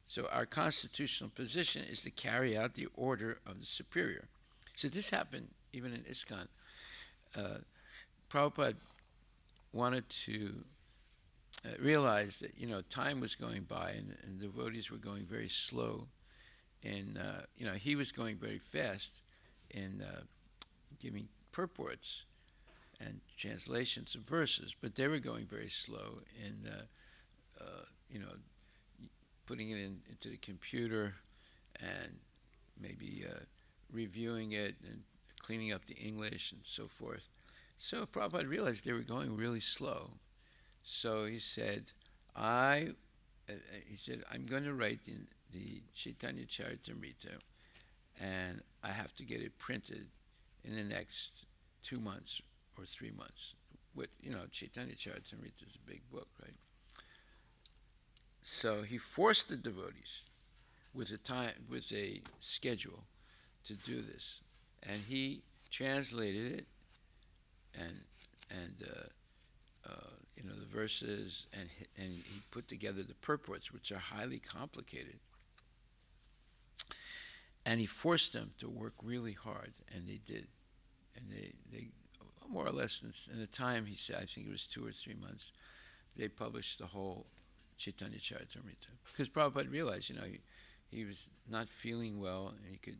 So our constitutional position is to carry out the order of the superior. So this happened even in ISKCON. Prabhupada wanted to realize that, time was going by and devotees were going very slow. And, he was going very fast in giving purports and translations of verses, but they were going very slow in, putting it into the computer and maybe reviewing it and cleaning up the English and so forth. So Prabhupada realized they were going really slow. So he said, I'm going to write the Chaitanya Charitamrita, and I have to get it printed in the next 2 months or 3 months. With Chaitanya Charitamrita is a big book, right? So he forced the devotees with a schedule to do this, and he translated it, and the verses, and he put together the purports, which are highly complicated, and he forced them to work really hard, and they did, and they more or less in the time he said, I think it was 2 or 3 months, they published the whole Chaitanya Charitamrita. Because Prabhupada realized, he was not feeling well and he could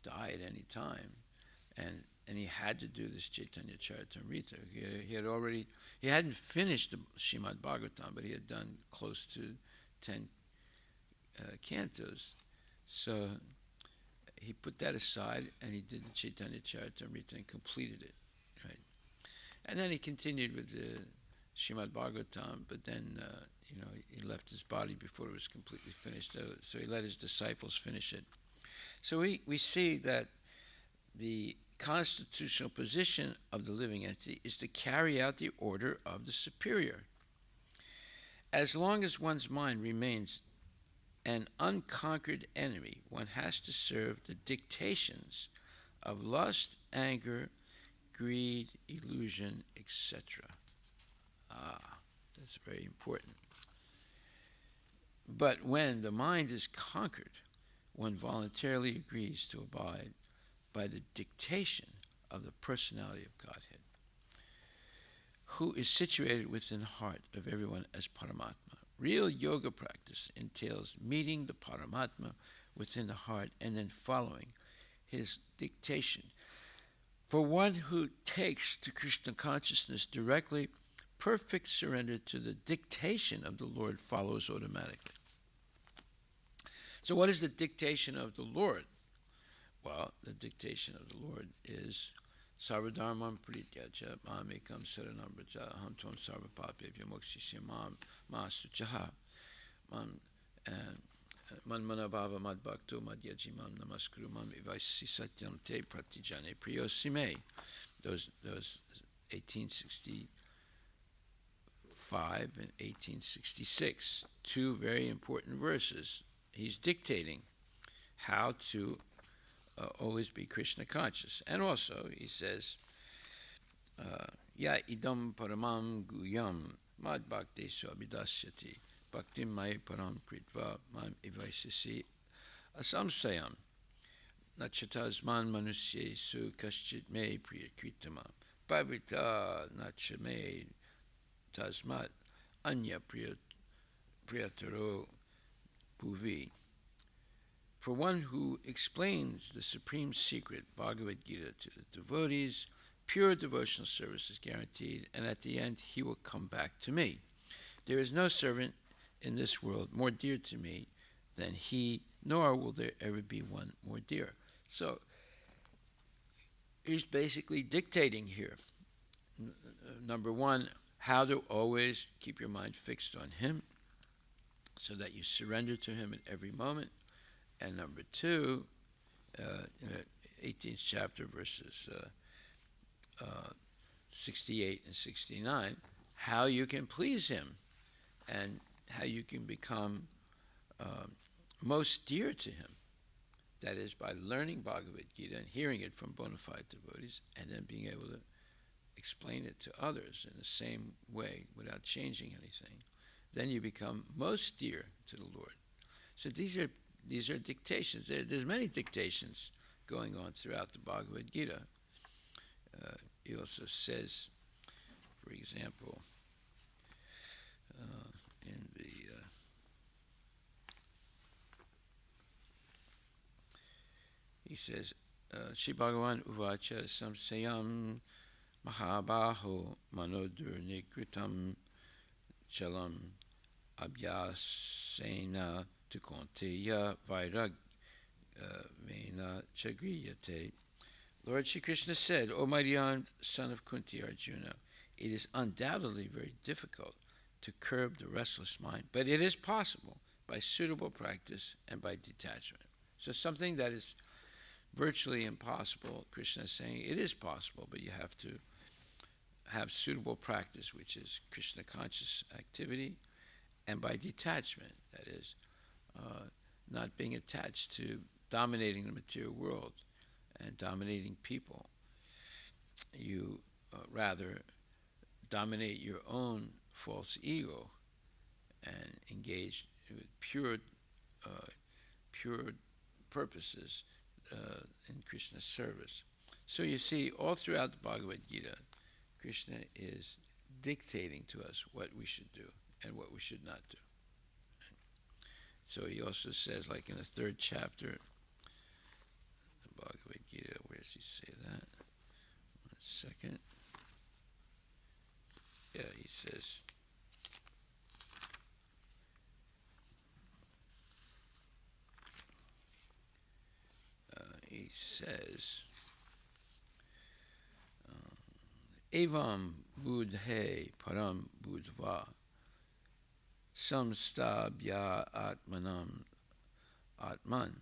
die at any time. And he had to do this Chaitanya Charitamrita. He hadn't finished the Srimad Bhagavatam, but he had done close to 10 cantos. So he put that aside and he did the Chaitanya Charitamrita and completed it. Right? And then he continued with the Srimad Bhagavatam, but then he left his body before it was completely finished. So he let his disciples finish it. So we see that the constitutional position of the living entity is to carry out the order of the superior. As long as one's mind remains an unconquered enemy, one has to serve the dictations of lust, anger, greed, illusion, etc. That's very important. But when the mind is conquered, one voluntarily agrees to abide by the dictation of the personality of Godhead, who is situated within the heart of everyone as Paramatma. Real yoga practice entails meeting the Paramatma within the heart and then following his dictation. For one who takes to Krishna consciousness directly, perfect surrender to the dictation of the Lord follows automatically. So what is the dictation of the Lord? Well, the dictation of the Lord is Sarvadharmam Prityaja Mamekam Saranam Braja Ham Tvam Sarvapapebhyo Mokshisya Masuchaha Manmanabhava Madbhakto Madhyajimam Namaskuru Mam Ivaisi Satyam Te Pratijane Priyosime. Those 1865 and 1866, two very important verses. He's dictating how to always be Krishna conscious. And also, he says, Ya idam paramam guyam mad bhaktesu abhidasyati bhaktim mai param kritva mam ivaisisi asamsayam nachatasman manusyesu kaschit me priyakritama pavita nachame tasmat anya priyataro bhuvi. For one who explains the supreme secret, Bhagavad Gita, to the devotees, pure devotional service is guaranteed, and at the end he will come back to me. There is no servant in this world more dear to me than he, nor will there ever be one more dear. So he's basically dictating here. Number one, how to always keep your mind fixed on him so that you surrender to him at every moment. And number two, in the 18th chapter, verses 68 and 69, how you can please him and how you can become most dear to him. That is, by learning Bhagavad Gita and hearing it from bona fide devotees, and then being able to explain it to others in the same way without changing anything. Then you become most dear to the Lord. So these are dictations. There's many dictations going on throughout the Bhagavad Gita. He also says, for example, in the he says, Shri Bhagavan Uvacha Samsayam Mahabaho Manodur Nikritam Chalam Abhyasena Tukonteya Vairag Vena Chagriyate. Lord Shri Krishna said, O mighty son of Kunti Arjuna, it is undoubtedly very difficult to curb the restless mind, but it is possible by suitable practice and by detachment. So something that is virtually impossible, Krishna is saying it is possible, but you have to have suitable practice, which is Krishna conscious activity, and by detachment, that is, not being attached to dominating the material world and dominating people. You rather dominate your own false ego and engage with pure purposes in Krishna's service. So you see, all throughout the Bhagavad Gita, Krishna is dictating to us what we should do and what we should not do. So he also says, like in the 3rd chapter, the Bhagavad Gita, where does he say that? 1 second. Yeah, he says, Evam budhe param budva samstabhya atmanam atman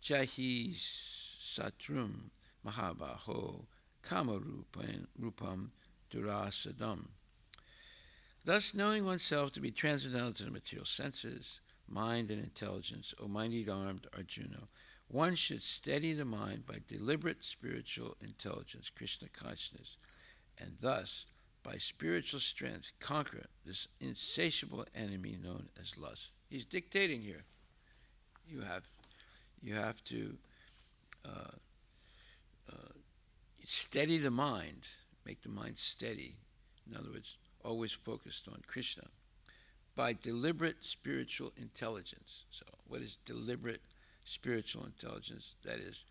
jahi satrum mahabaho kamarupam durasadam. Thus, knowing oneself to be transcendental to the material senses, mind, and intelligence, O mighty armed Arjuna, one should steady the mind by deliberate spiritual intelligence, Krishna consciousness, and thus, by spiritual strength, conquer this insatiable enemy known as lust. He's dictating here. You have to steady the mind, make the mind steady. In other words, always focused on Krishna by deliberate spiritual intelligence. So, what is deliberate spiritual intelligence? That is,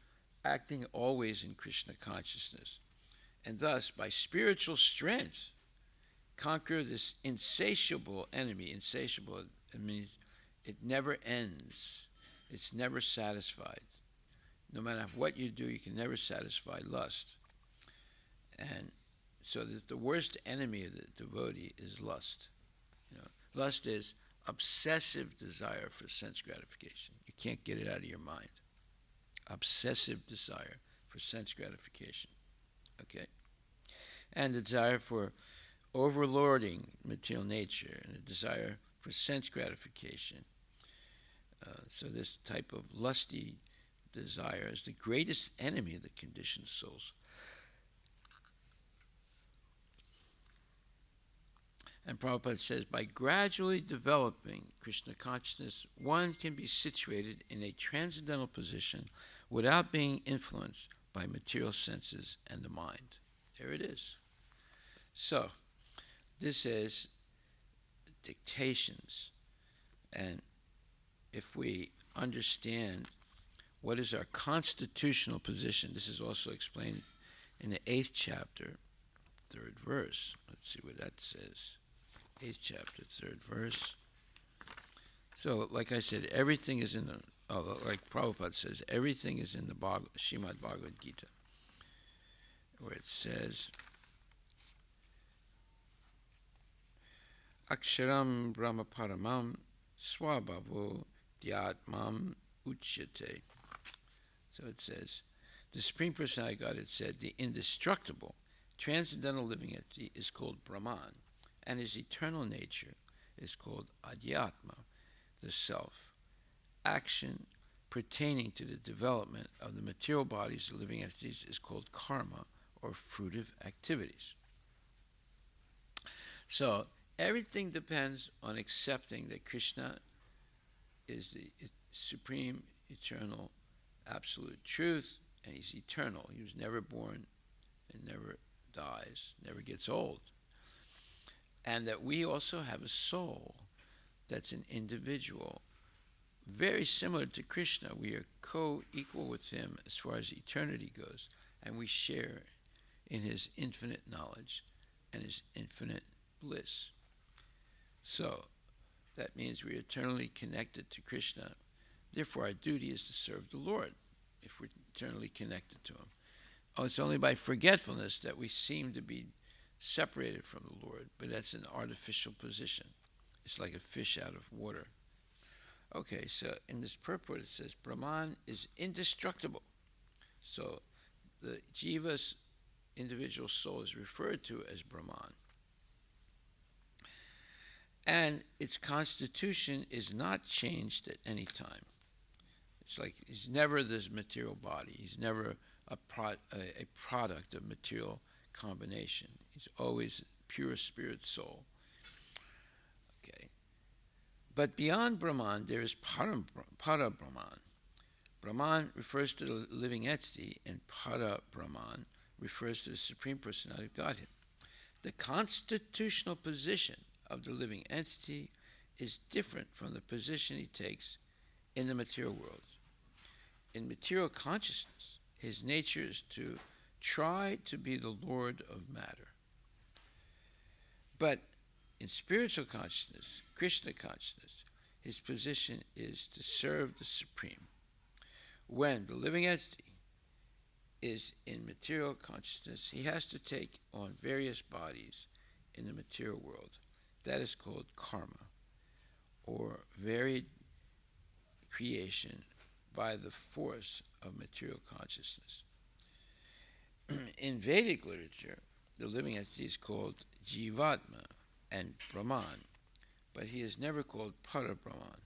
acting always in Krishna consciousness. And thus, by spiritual strength, conquer this insatiable enemy. Insatiable, it means it never ends. It's never satisfied. No matter what you do, you can never satisfy lust. And so that the worst enemy of the devotee is lust. Lust is obsessive desire for sense gratification. You can't get it out of your mind. Obsessive desire for sense gratification. Okay? And the desire for overlording material nature and a desire for sense gratification. So this type of lusty desire is the greatest enemy of the conditioned souls. And Prabhupada says, by gradually developing Krishna consciousness, one can be situated in a transcendental position without being influenced by material senses and the mind. There it is. So, this is dictations. And if we understand what is our constitutional position, this is also explained in the 8th chapter, 3rd verse. Let's see what that says. 8th chapter, 3rd verse. So, like I said, everything is in the, like Prabhupada says, everything is in the Srimad Bhagavad Gita, where it says, Aksharam Brahma Paramam Swabhavo Dhyatmam Uchyate. So it says, the Supreme Personality of Godhead said, the indestructible, transcendental living entity is called Brahman, and his eternal nature is called Adhyatma, the self. Action pertaining to the development of the material bodies of living entities is called karma, or fruitive activities. So, everything depends on accepting that Krishna is the supreme, eternal, absolute truth, and he's eternal. He was never born and never dies, never gets old. And that we also have a soul that's an individual, very similar to Krishna. We are co-equal with him as far as eternity goes, and we share in his infinite knowledge and his infinite bliss. So, that means we're eternally connected to Krishna. Therefore, our duty is to serve the Lord if we're eternally connected to him. It's only by forgetfulness that we seem to be separated from the Lord, but that's an artificial position. It's like a fish out of water. Okay, so in this purport it says, Brahman is indestructible. So the Jiva's individual soul is referred to as Brahman. And its constitution is not changed at any time. It's like he's never this material body. He's never a product of material combination. He's always pure spirit soul. Okay. But beyond Brahman, there is Para-Brahman. Brahman refers to the living entity, and Para-Brahman refers to the Supreme Personality of Godhead. The constitutional position of the living entity is different from the position he takes in the material world. In material consciousness, his nature is to try to be the Lord of matter. But in spiritual consciousness, Krishna consciousness, his position is to serve the Supreme. When the living entity is in material consciousness, he has to take on various bodies in the material world. That is called karma, or varied creation by the force of material consciousness. In Vedic literature, the living entity is called Jivatma and Brahman, but he is never called Parabrahman.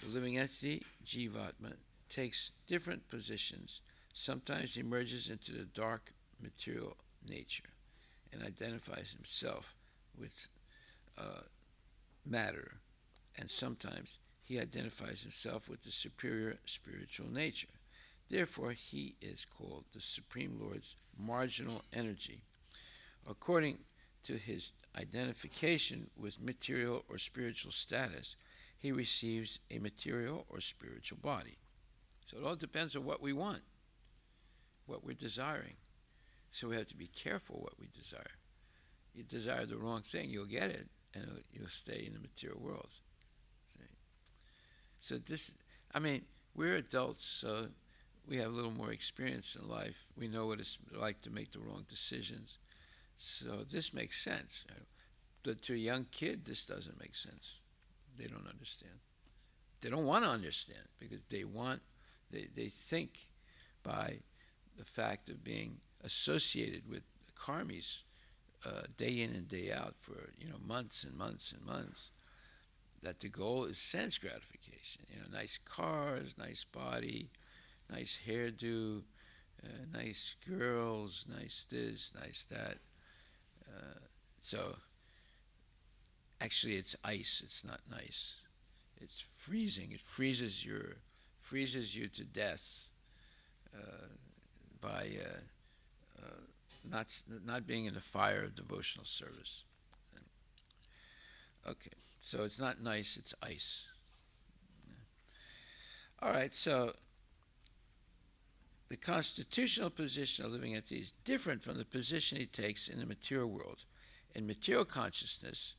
The living entity, Jivatma, takes different positions. Sometimes he merges into the dark material nature and identifies himself with matter, and sometimes he identifies himself with the superior spiritual nature. Therefore, he is called the Supreme Lord's marginal energy. According to his identification with material or spiritual status, he receives a material or spiritual body. So it all depends on what we want, what we're desiring. So we have to be careful what we desire. You desire the wrong thing, you'll get it, and you'll stay in the material world. See? So this, we're adults, so we have a little more experience in life. We know what it's like to make the wrong decisions. So this makes sense. But to a young kid, this doesn't make sense. They don't understand. They don't want to understand because they think by the fact of being associated with karmis day in and day out for months and months and months, that the goal is sense gratification. Nice cars, nice body, nice hairdo, nice girls, nice this, nice that. So actually it's ice, it's not nice. It's freezing. It freezes you to death by not being in the fire of devotional service. Okay, so it's not nice, it's ice. All right, so the constitutional position of living entity is different from the position he takes in the material world. In material consciousness,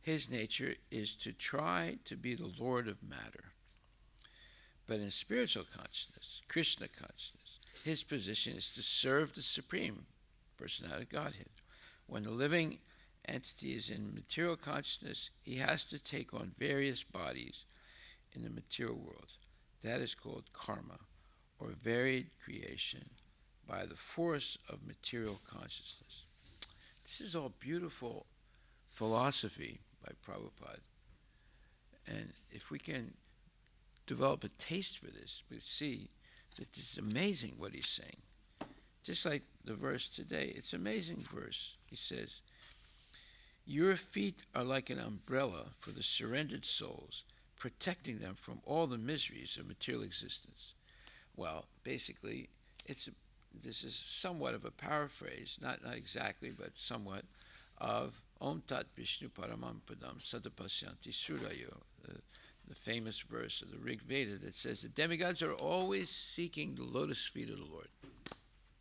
his nature is to try to be the Lord of matter. But in spiritual consciousness, Krishna consciousness, his position is to serve the Supreme Personality of Godhead. When the living entity is in material consciousness, he has to take on various bodies in the material world. That is called karma, or varied creation by the force of material consciousness. This is all beautiful philosophy by Prabhupada. And if we can develop a taste for this, we see that this is amazing what he's saying. Just like the verse today, it's an amazing verse. He says, "Your feet are like an umbrella for the surrendered souls, protecting them from all the miseries of material existence." Well, basically, this is somewhat of a paraphrase, not exactly, but somewhat, of Om Tat Vishnu Paramam Padam Sadapasyanti Surayo, the famous verse of the Rig Veda that says the demigods are always seeking the lotus feet of the Lord.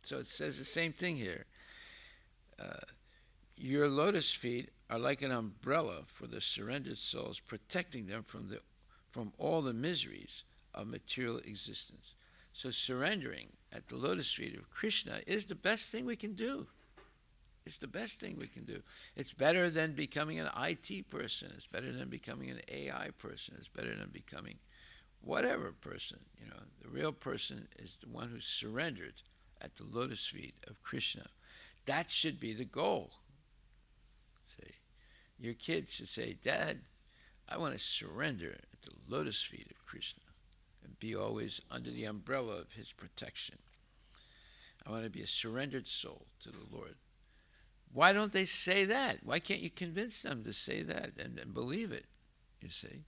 So it says the same thing here. Your lotus feet are like an umbrella for the surrendered souls, protecting them from all the miseries of material existence. So surrendering at the lotus feet of Krishna is the best thing we can do. It's the best thing we can do. It's better than becoming an IT person. It's better than becoming an AI person. It's better than becoming whatever person. The real person is the one who's surrendered at the lotus feet of Krishna. That should be the goal. See, your kids should say, "Dad, I want to surrender at the lotus feet of Krishna and be always under the umbrella of his protection. I want to be a surrendered soul to the Lord." Why don't they say that? Why can't you convince them to say that and believe it? You see?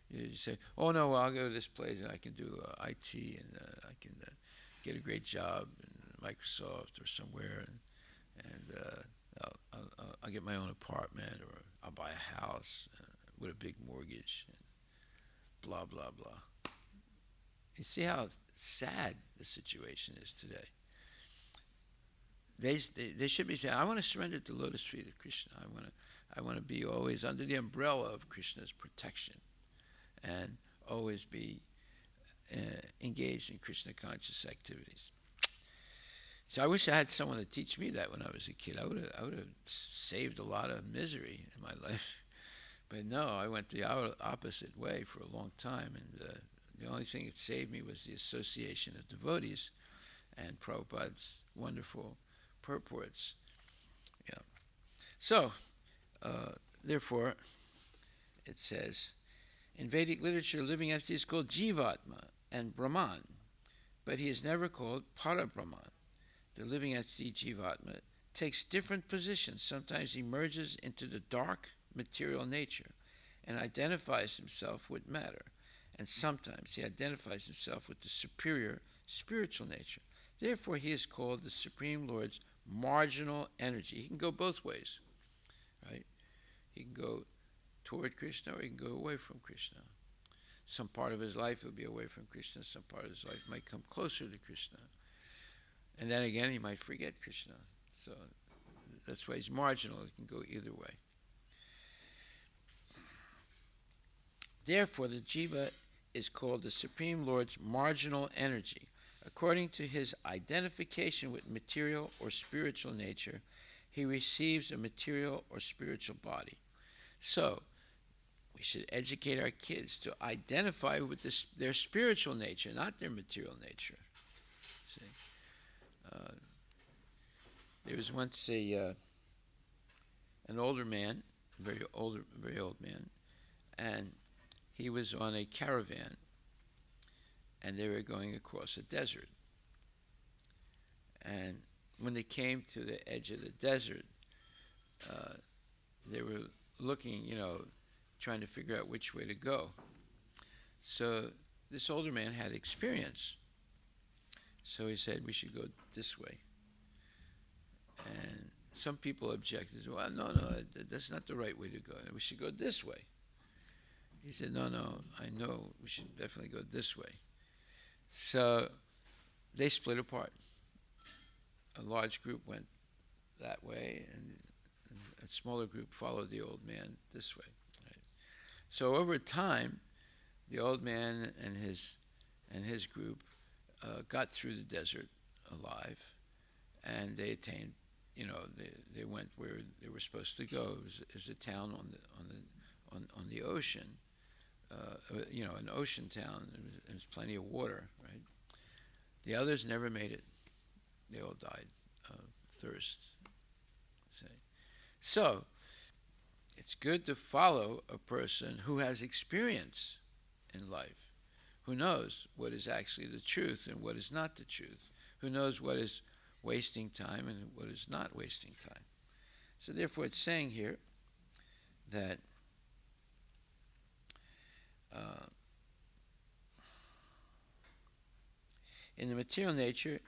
You say, "Oh no, well, I'll go to this place and I can do IT and I can get a great job in Microsoft or somewhere, and I'll get my own apartment, or I'll buy a house with a big mortgage, and blah blah blah." You see how sad the situation is today. They should be saying, "I want to surrender to the lotus feet of Krishna. I want to be always under the umbrella of Krishna's protection, and always be engaged in Krishna conscious activities." So I wish I had someone to teach me that when I was a kid. I would have saved a lot of misery in my life. But no, I went the opposite way for a long time, and the only thing that saved me was the association of devotees and Prabhupada's wonderful purports. Yeah. So, therefore, it says, in Vedic literature, living entity is called Jivatma and Brahman, but he is never called Parabrahman. The living entity Jivatma takes different positions. Sometimes he merges into the dark material nature and identifies himself with matter, and sometimes he identifies himself with the superior spiritual nature. Therefore, he is called the Supreme Lord's marginal energy. He can go both ways, right? He can go toward Krishna or he can go away from Krishna. Some part of his life will be away from Krishna, some part of his life might come closer to Krishna. And then again, he might forget Krishna. So that's why he's marginal. He can go either way. Therefore, the Jiva is called the Supreme Lord's marginal energy. According to his identification with material or spiritual nature, he receives a material or spiritual body. So, we should educate our kids to identify with their spiritual nature, not their material nature. See? There was once an older man, very old man, and he was on a caravan, and they were going across a desert. And when they came to the edge of the desert, they were looking, trying to figure out which way to go. So this older man had experience. So he said, we should go this way. And some people objected. Well, no, that's not the right way to go. We should go this way. He said, no, I know we should definitely go this way. So they split apart. A large group went that way, and a smaller group followed the old man this way. Right? So over time, the old man and his group got through the desert alive, and they attained. They went where they were supposed to go. It was a town on the ocean. An ocean town. There was plenty of water, right? The others never made it. They all died of thirst. So, it's good to follow a person who has experience in life, who knows what is actually the truth and what is not the truth, who knows what is wasting time and what is not wasting time. So therefore it's saying here that in the material nature,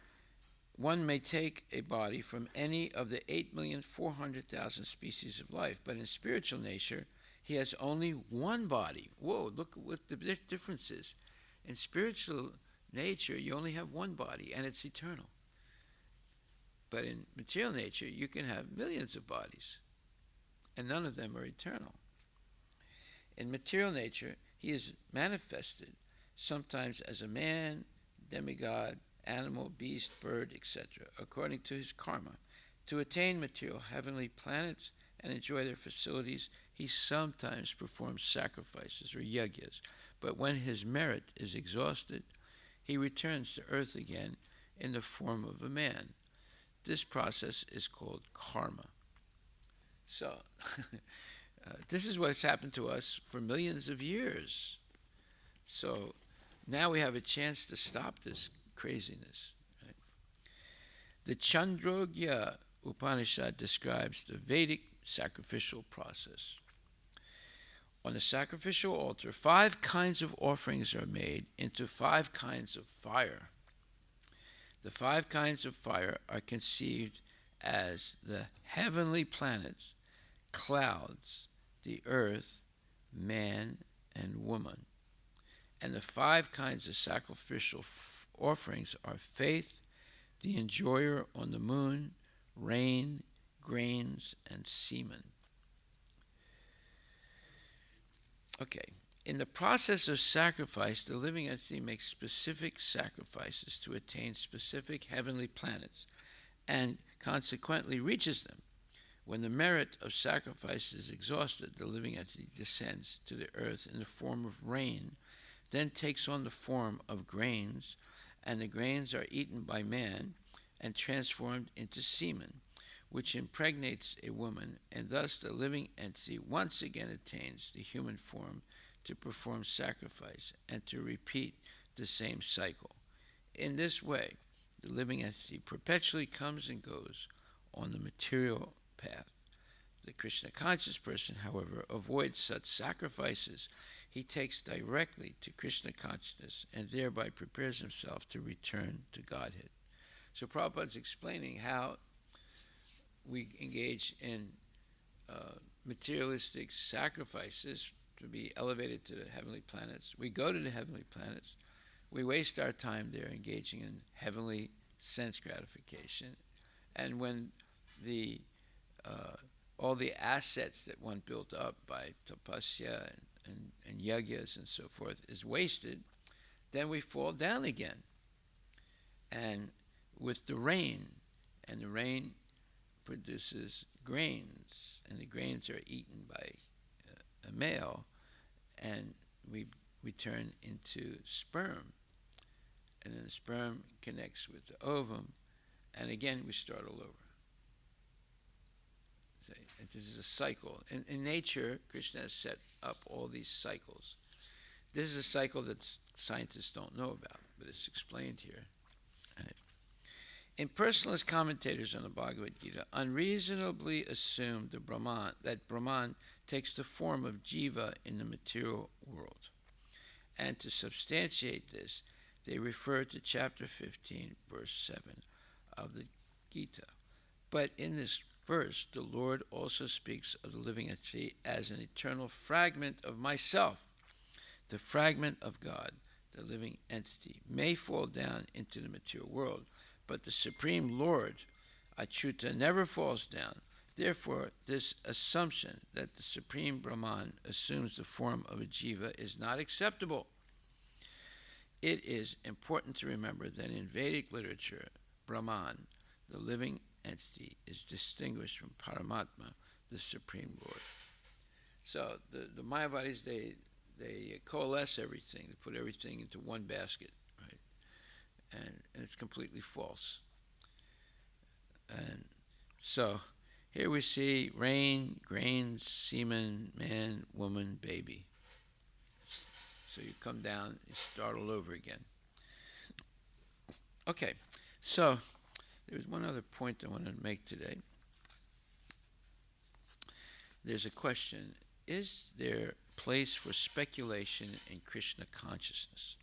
one may take a body from any of the 8,400,000 species of life, but in spiritual nature, he has only one body. Whoa, look what the difference is. In spiritual nature, you only have one body, and it's eternal. But in material nature, you can have millions of bodies, and none of them are eternal. In material nature, he is manifested sometimes as a man, demigod, animal, beast, bird, etc., according to his karma. To attain material heavenly planets and enjoy their facilities, he sometimes performs sacrifices or yagyas, but when his merit is exhausted, he returns to earth again in the form of a man. This process is called karma. So, this is what's happened to us for millions of years. So, now we have a chance to stop this craziness. Right? The Chandogya Upanishad describes the Vedic sacrificial process. On the sacrificial altar, 5 kinds of offerings are made into 5 kinds of fire. The 5 kinds of fire are conceived as the heavenly planets, clouds, the earth, man, and woman. And the 5 kinds of sacrificial offerings are faith, the enjoyer on the moon, rain, grains, and semen. Okay. In the process of sacrifice, the living entity makes specific sacrifices to attain specific heavenly planets. and consequently reaches them. When the merit of sacrifice is exhausted, the living entity descends to the earth in the form of rain, then takes on the form of grains, and the grains are eaten by man and transformed into semen, which impregnates a woman, and thus the living entity once again attains the human form to perform sacrifice and to repeat the same cycle. In this way, the living entity perpetually comes and goes on the material path. The Krishna conscious person, however, avoids such sacrifices. He takes directly to Krishna consciousness and thereby prepares himself to return to Godhead. So Prabhupada's explaining how we engage in materialistic sacrifices to be elevated to the heavenly planets. We go to the heavenly planets. We waste our time there engaging in heavenly sense gratification. And when the all the assets that one built up by tapasya and yagyas and so forth is wasted, then we fall down again. And with the rain, and the rain produces grains, and the grains are eaten by a male, and we turn into sperm, and then the sperm connects with the ovum, and again we start all over. So this is a cycle. In nature, Krishna has set up all these cycles. This is a cycle that scientists don't know about, but it's explained here. Right. Impersonalist commentators on the Bhagavad Gita unreasonably assume that Brahman takes the form of Jiva in the material world. And to substantiate this, they refer to chapter 15, verse 7 of the Gita. But in this verse, the Lord also speaks of the living entity as an eternal fragment of myself. The fragment of God, the living entity, may fall down into the material world, but the Supreme Lord, Achyuta, never falls down. Therefore, this assumption that the Supreme Brahman assumes the form of a jiva is not acceptable. It is important to remember that in Vedic literature, Brahman, the living entity, is distinguished from Paramatma, the Supreme Lord. So the Mayavadis, they coalesce everything, they put everything into one basket, right? And it's completely false. And so here we see rain, grains, semen, man, woman, baby. So you come down, you start all over again. Okay, so there's one other point I wanted to make today. There's a question: is there place for speculation in Krishna consciousness?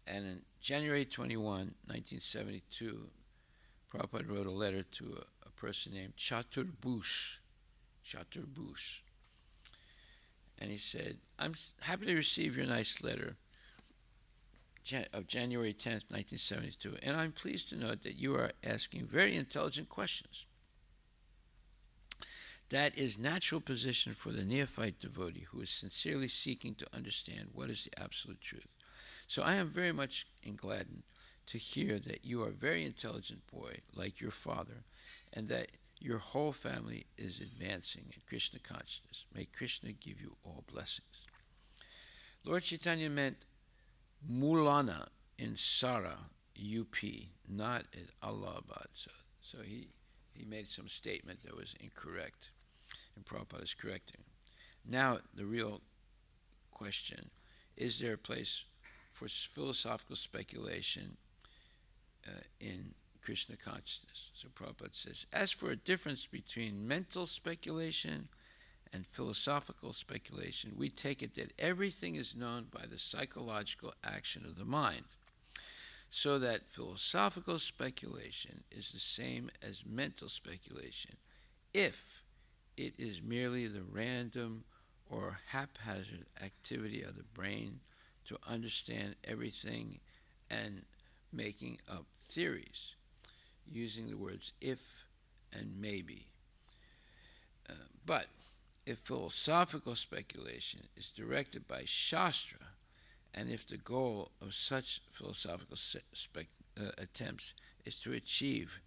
And in January 21, 1972, Prabhupada wrote a letter to a person named Chaturbush. And he said, I'm happy to receive your nice letter of January 10th, 1972, and I'm pleased to note that you are asking very intelligent questions. That is natural position for the neophyte devotee who is sincerely seeking to understand what is the absolute truth. So I am very much gladdened to hear that you are a very intelligent boy like your father, and that your whole family is advancing in Krishna consciousness. May Krishna give you all blessings. Lord Chaitanya meant Mulana in Sara, UP, not at Allahabad. So he made some statement that was incorrect, and Prabhupada is correcting. Now the real question: is there a place for philosophical speculation in Krishna consciousness? So Prabhupada says, as for a difference between mental speculation and philosophical speculation, we take it that everything is known by the psychological action of the mind, so that philosophical speculation is the same as mental speculation, if it is merely the random or haphazard activity of the brain to understand everything and making up theories, using the words if and maybe. But if philosophical speculation is directed by Shastra, and if the goal of such philosophical attempts is to achieve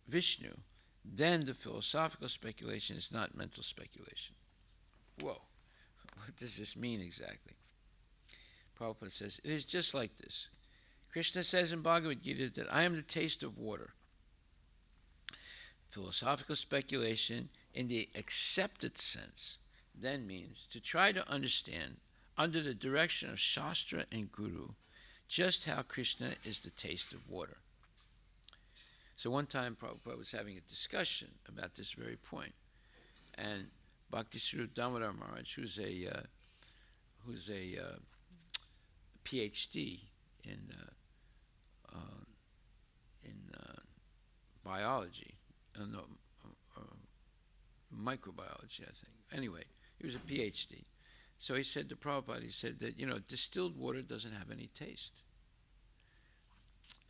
Vishnu, then the philosophical speculation is not mental speculation. Whoa, what does this mean exactly? Prabhupada says, it is just like this. Krishna says in Bhagavad Gita that I am the taste of water. Philosophical speculation in the accepted sense then means to try to understand, under the direction of Shastra and Guru, just how Krishna is the taste of water. So one time Prabhupada was having a discussion about this very point, and Bhakti Swarup Damodar Maharaj, who's a PhD in biology, microbiology, I think. Anyway, he was a PhD. So he said to Prabhupada, he said that, distilled water doesn't have any taste.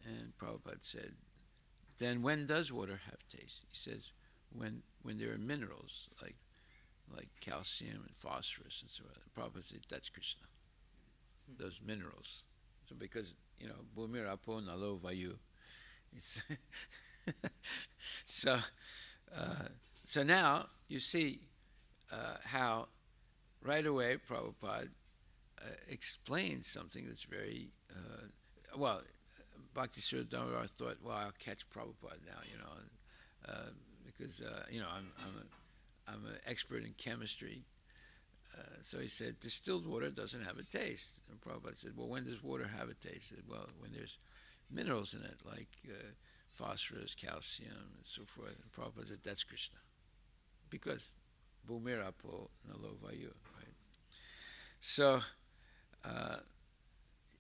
And Prabhupada said, then when does water have taste? He says, when there are minerals like calcium and phosphorus and so on. Prabhupada said, that's Krishna. Those minerals. So because, Bhumi Rapo Nalo Vayu. So now you see how right away Prabhupada explained something that's very, Bhakti Swarup Damodar thought, well, I'll catch Prabhupada now, because, I'm an expert in chemistry. So he said, distilled water doesn't have a taste. And Prabhupada said, well, when does water have a taste? He said, well, when there's minerals in it, like phosphorus, calcium, and so forth. And Prabhupada said, that's Krishna. Because Bhumirapo Nalo Vayu, right? So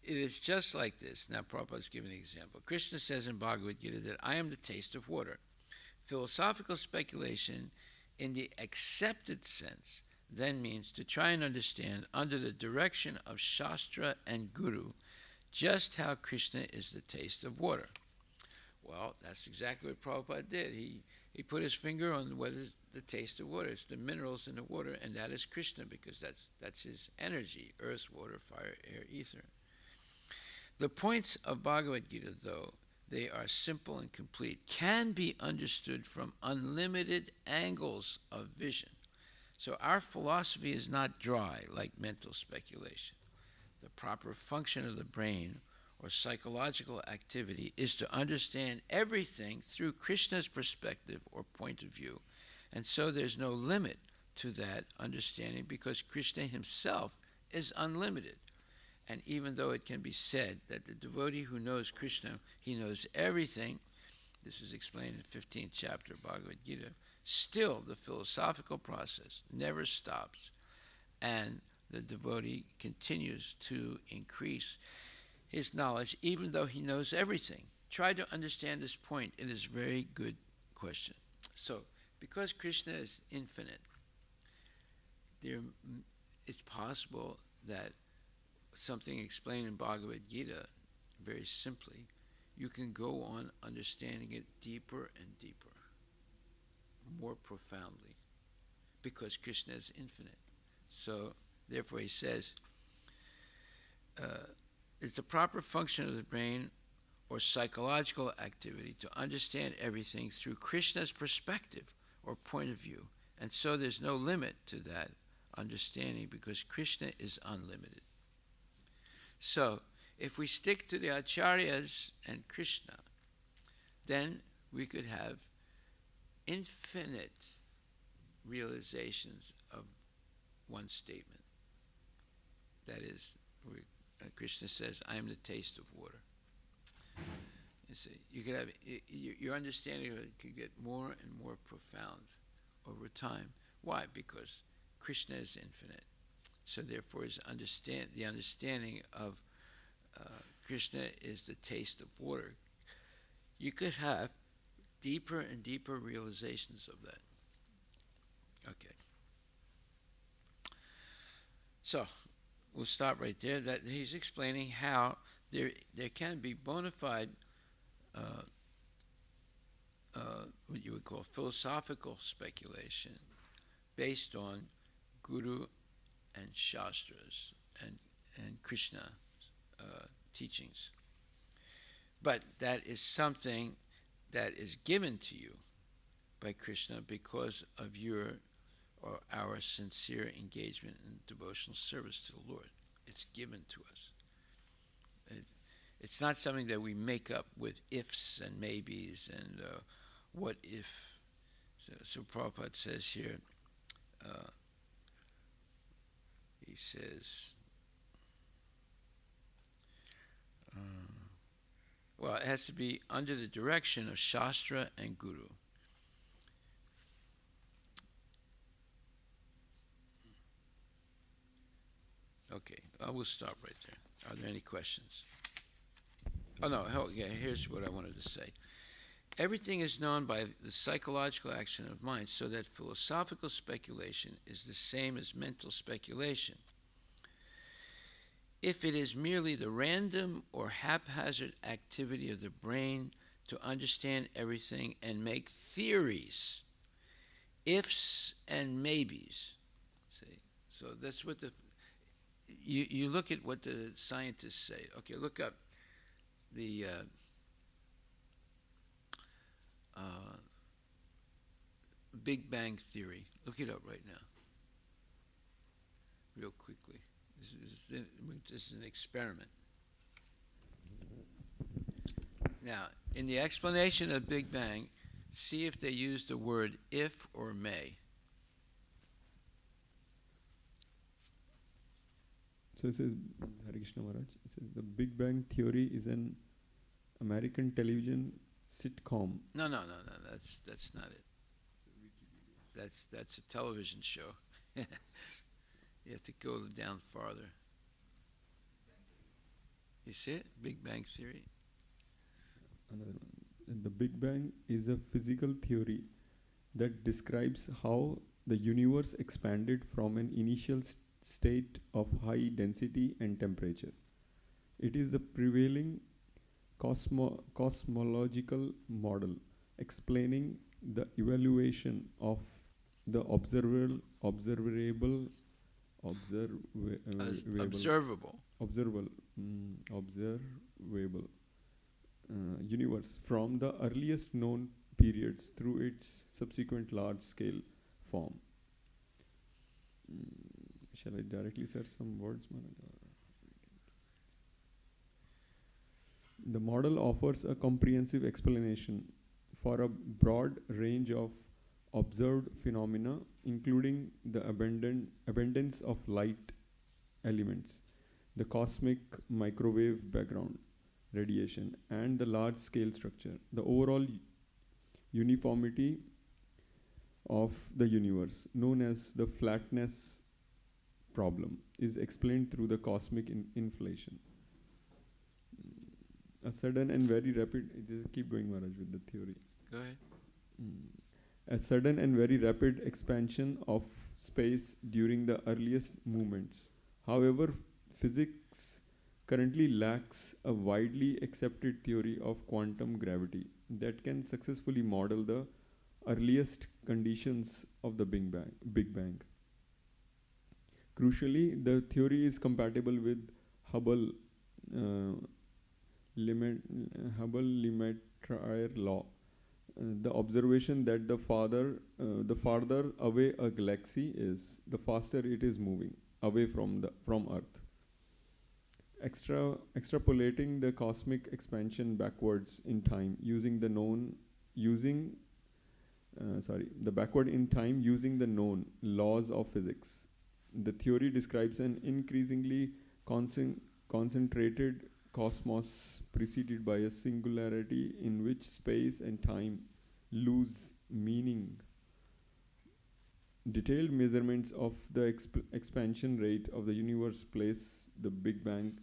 it is just like this. Now Prabhupada's giving an example. Krishna says in Bhagavad Gita that I am the taste of water. Philosophical speculation in the accepted sense then means to try and understand, under the direction of Shastra and Guru, just how Krishna is the taste of water. Well, that's exactly what Prabhupada did. He put his finger on what is the taste of water. It's the minerals in the water, and that is Krishna, because that's his energy: earth, water, fire, air, ether. The points of Bhagavad Gita, though they are simple and complete, can be understood from unlimited angles of vision. So our philosophy is not dry like mental speculation. The proper function of the brain or psychological activity is to understand everything through Krishna's perspective or point of view. And so there's no limit to that understanding, because Krishna himself is unlimited. And even though it can be said that the devotee who knows Krishna, he knows everything, this is explained in the 15th chapter of Bhagavad Gita, still the philosophical process never stops, and the devotee continues to increase his knowledge even though he knows everything. Try to understand this point. It is a very good question. So, because Krishna is infinite, it's possible that something explained in Bhagavad Gita very simply, you can go on understanding it deeper and deeper, more profoundly, because Krishna is infinite. So, therefore, he says, it's the proper function of the brain or psychological activity to understand everything through Krishna's perspective or point of view. And so there's no limit to that understanding, because Krishna is unlimited. So, if we stick to the acharyas and Krishna, then we could have infinite realizations of one statement. That is, Krishna says, I am the taste of water. You see, you could have, your understanding of it could get more and more profound over time. Why? Because Krishna is infinite. So therefore, the understanding of Krishna is the taste of water. You could have deeper and deeper realizations of that. Okay. So, we'll stop right there. That he's explaining how there can be bona fide, what you would call philosophical speculation, based on Guru and Shastras and Krishna teachings. But that is something that is given to you by Krishna because of your or our sincere engagement in devotional service to the Lord. It's given to us. It's not something that we make up with ifs and maybes and what if. So Prabhupada says here, he says, well, it has to be under the direction of Shastra and Guru. Okay, I will stop right there. Are there any questions? Oh, no, here's what I wanted to say. Everything is known by the psychological action of mind, so that philosophical speculation is the same as mental speculation. If it is merely the random or haphazard activity of the brain to understand everything and make theories, ifs and maybes, see, so that's what you look at what the scientists say. Okay, look up the Big Bang Theory. Look it up right now, real quickly. This is an experiment. Now, in the explanation of Big Bang, see if they use the word if or may. So it says, Hare Krishna Maharaj, it says the Big Bang Theory is an American television sitcom. No, that's not it. That's a television show. You have to go down farther. You see it? Big Bang Theory. Another one. The Big Bang is a physical theory that describes how the universe expanded from an initial state of high density and temperature. It is the prevailing cosmological model explaining the evaluation of the observable universe from the earliest known periods through its subsequent large-scale form. Shall I directly search some words, Maharaj? The model offers a comprehensive explanation for a broad range of observed phenomena, including the abundance of light elements, the cosmic microwave background radiation, and the large-scale structure. The overall uniformity of the universe, known as the flatness problem, is explained through the cosmic inflation. A sudden and very rapid, keep going Maharaj with the theory. Go ahead. A sudden and very rapid expansion of space during the earliest movements. However, physics currently lacks a widely accepted theory of quantum gravity that can successfully model the earliest conditions of the Big Bang. Crucially, the theory is compatible with Hubble Limitrier law. The observation that the farther away a galaxy is, the faster it is moving away from Earth. Extrapolating the cosmic expansion backwards in time using the backward in time using the known laws of physics. The theory describes an increasingly concentrated cosmos preceded by a singularity in which space and time lose meaning. Detailed measurements of the expansion rate of the universe place the Big Bang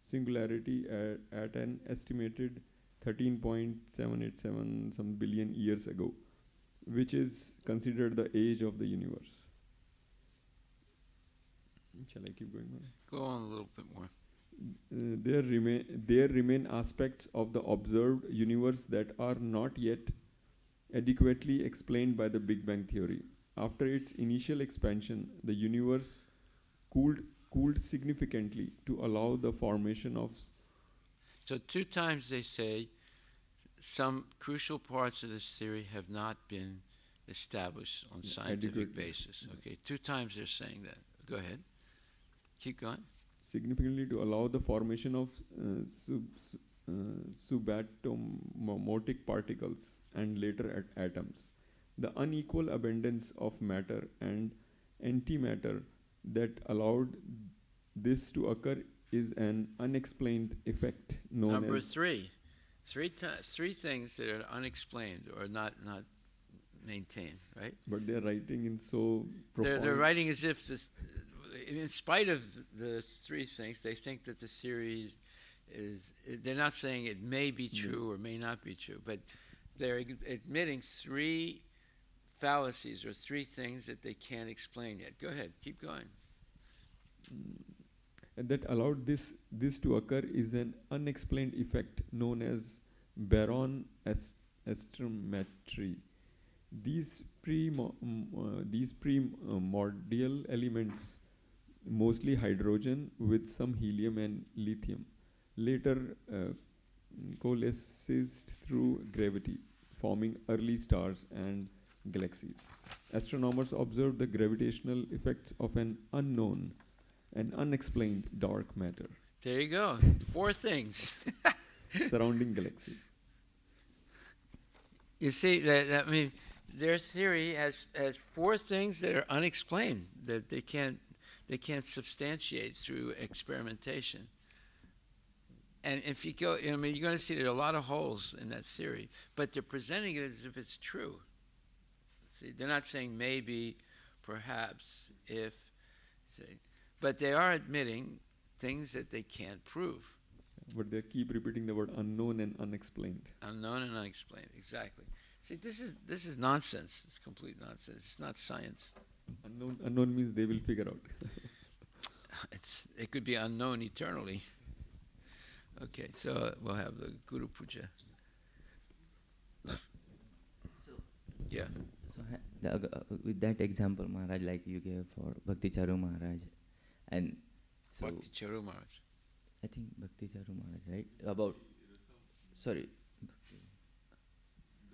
singularity at an estimated 13.787 some billion years ago, which is considered the age of the universe. Shall I keep going? Go on a little bit more. There remain aspects of the observed universe that are not yet adequately explained by the Big Bang theory. After its initial expansion, the universe cooled significantly to allow the formation of... So 2 times they say some crucial parts of this theory have not been established on scientific adequately. basis. Okay, 2 times they're saying that. Go ahead. Keep going. Significantly, to allow the formation of subatomic particles and later atoms. The unequal abundance of matter and antimatter that allowed this to occur is an unexplained effect known Number as 3. 3 things that are unexplained or not maintained, right? but they're writing in so profound. They're writing as if this, in spite of the 3 things, they think that the theory is, they're not saying it may be true or may not be true, but they're admitting 3 fallacies or 3 things that they can't explain yet. Go ahead, keep going. And that allowed this to occur is an unexplained effect known as Baron astrometry. These primordial elements, mostly hydrogen with some helium and lithium, later coalesced through gravity, forming early stars and galaxies. Astronomers observed the gravitational effects of an unknown and unexplained dark matter There you go. 4 things. surrounding galaxies. You see, I mean, their theory has 4 things that are unexplained, that they can't substantiate through experimentation. And if you go, I mean, you're going to see there are a lot of holes in that theory, but they're presenting it as if it's true. See, they're not saying maybe, perhaps, if, see, but they are admitting things that they can't prove. But they keep repeating the word unknown and unexplained. Unknown and unexplained, exactly. See, this is nonsense. It's complete nonsense. It's not science. Unknown means they will figure out. It could be unknown eternally. Okay, so we'll have the Guru Puja. Yeah. So with that example, Maharaj, like you gave for Bhakti Charu Maharaj, and so Bhakti Charu Maharaj. I think Bhakti Charu Maharaj, right?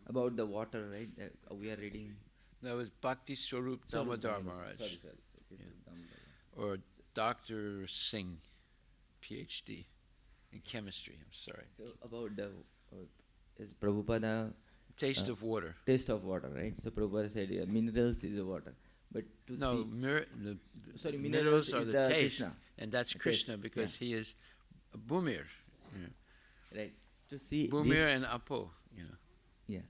About the water, right? We are reading. That was Bhakti Swarup Damodar Maharaj. Sorry. This Yeah. is Damodar. Or Dr. Singh, PhD in chemistry. I'm sorry. So about the is Prabhupada Taste of water. taste of water, right? So Prabhupada said minerals is the water, but to No, see the minerals minerals are is the taste, Krishna. and that's The Krishna taste, because he is Bhumir. right? To see Bhumir this, and Apo, you know. yeah.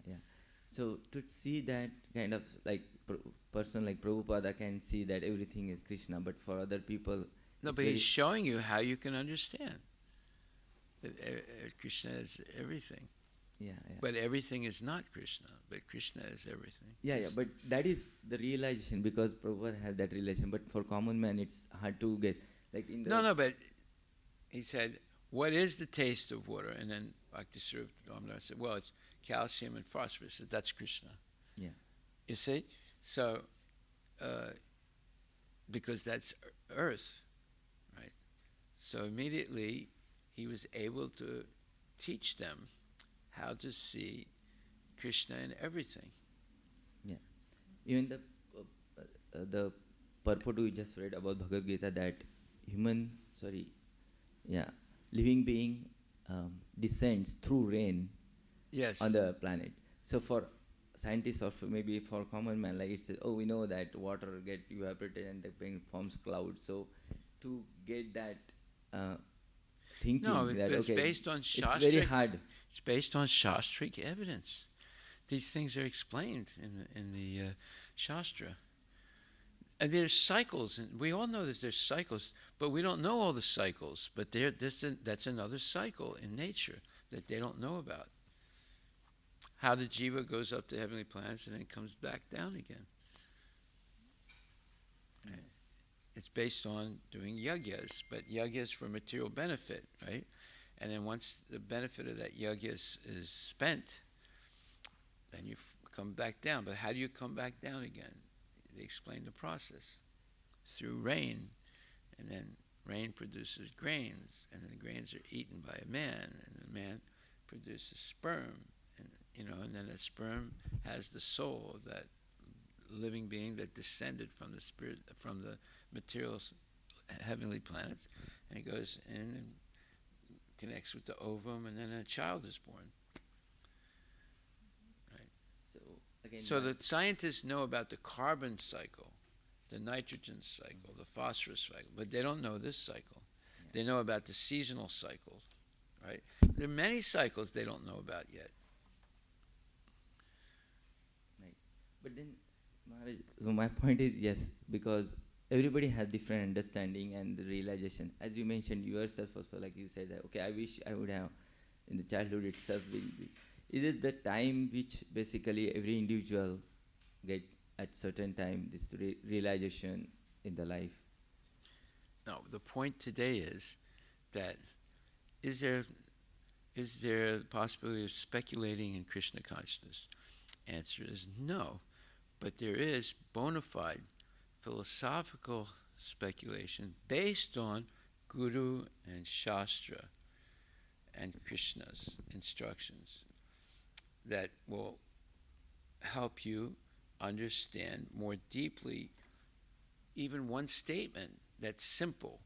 So to see that kind of like person like Prabhupada can see that everything is Krishna, but for other people, No, it's but he's very- showing you how you can understand that Krishna is everything. yeah. But everything is not Krishna, but Krishna is everything. Yeah, but that is the realization because Prabhupada has that realization. But for common man, it's hard to get. Like in the No, but he said, what is the taste of water? And then Bhakti Swarup Damodar said, well, it's calcium and phosphorus. So that's Krishna. Yeah. You see? So, because that's earth, right? So immediately he was able to teach them how to see Krishna in everything. Yeah. Even the purport we just read about Bhagavad Gita that living being descends through rain Yes. on the planet. So for scientists or maybe for common man, like it says, we know that water get evaporated and the rain forms clouds. So to get that thinking No, that it's okay, based on it's very Shastric. hard. It's based on Shastric evidence. These things are explained in the Shastra. And there's cycles, and we all know that there's cycles, but we don't know all the cycles. But that's another cycle in nature that they don't know about. How the Jiva goes up to heavenly planets and then comes back down again. It's based on doing yagyas, but yagyas for material benefit, right? And then once the benefit of that yajna is spent, then you come back down. But how do you come back down again? They explain the process through rain, and then rain produces grains, and then the grains are eaten by a man, and the man produces sperm, and then a sperm has the soul of that living being that descended from the spirit, from the materials, heavenly planets, and it goes in and connects with the ovum, and then a child is born. Right. So again, So the scientists know about the carbon cycle, the nitrogen cycle, the phosphorus cycle, but they don't know this cycle. Yeah. They know about the seasonal cycles, right? There are many cycles they don't know about yet. Right. But then, Maharaj, so my point is, yes, because everybody has different understanding and the realization. As you mentioned yourself also, like you said that, okay, I wish I would have in the childhood itself been this. It is the time which basically every individual get at certain time, this realization in the life. No, the point today is that is there the possibility of speculating in Krishna consciousness? Answer is no, but there is bona fide philosophical speculation based on Guru and Shastra and Krishna's instructions that will help you understand more deeply even one statement that's simple,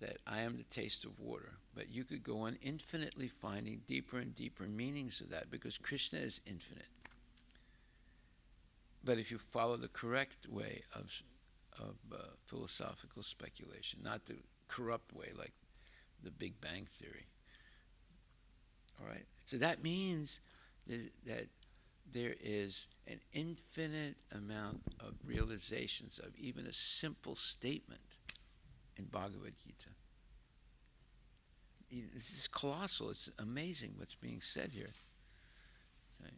that I am the taste of water. But you could go on infinitely finding deeper and deeper meanings of that, because Krishna is infinite. But if you follow the correct way of philosophical speculation, not the corrupt way like the Big Bang Theory. All right? So that means that there is an infinite amount of realizations of even a simple statement in Bhagavad Gita. This is colossal. It's amazing what's being said here. Okay.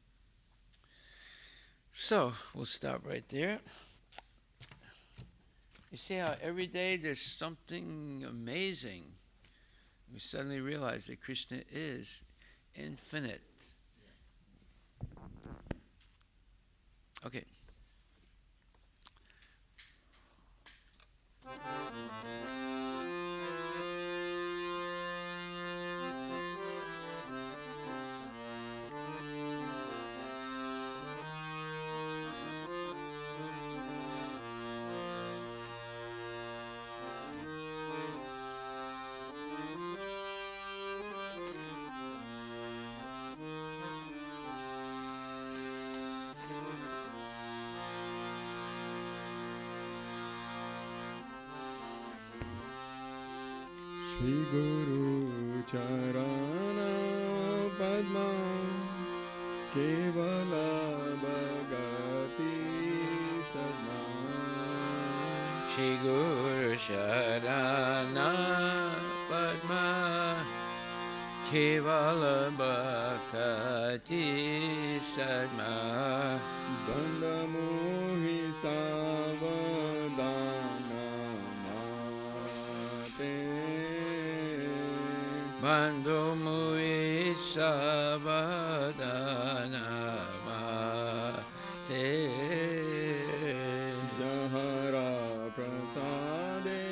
So, we'll stop right there. You see how every day there's something amazing. We suddenly realize that Krishna is infinite. Okay. Shri Guru Charana Padma Kevala Bhagati Sadma Shri Guru Sharana Padma Kevala Bhakati Sadma Bandha Mohi Savadana Mate Bandhu Mui Savadana Mate Jahara Prasade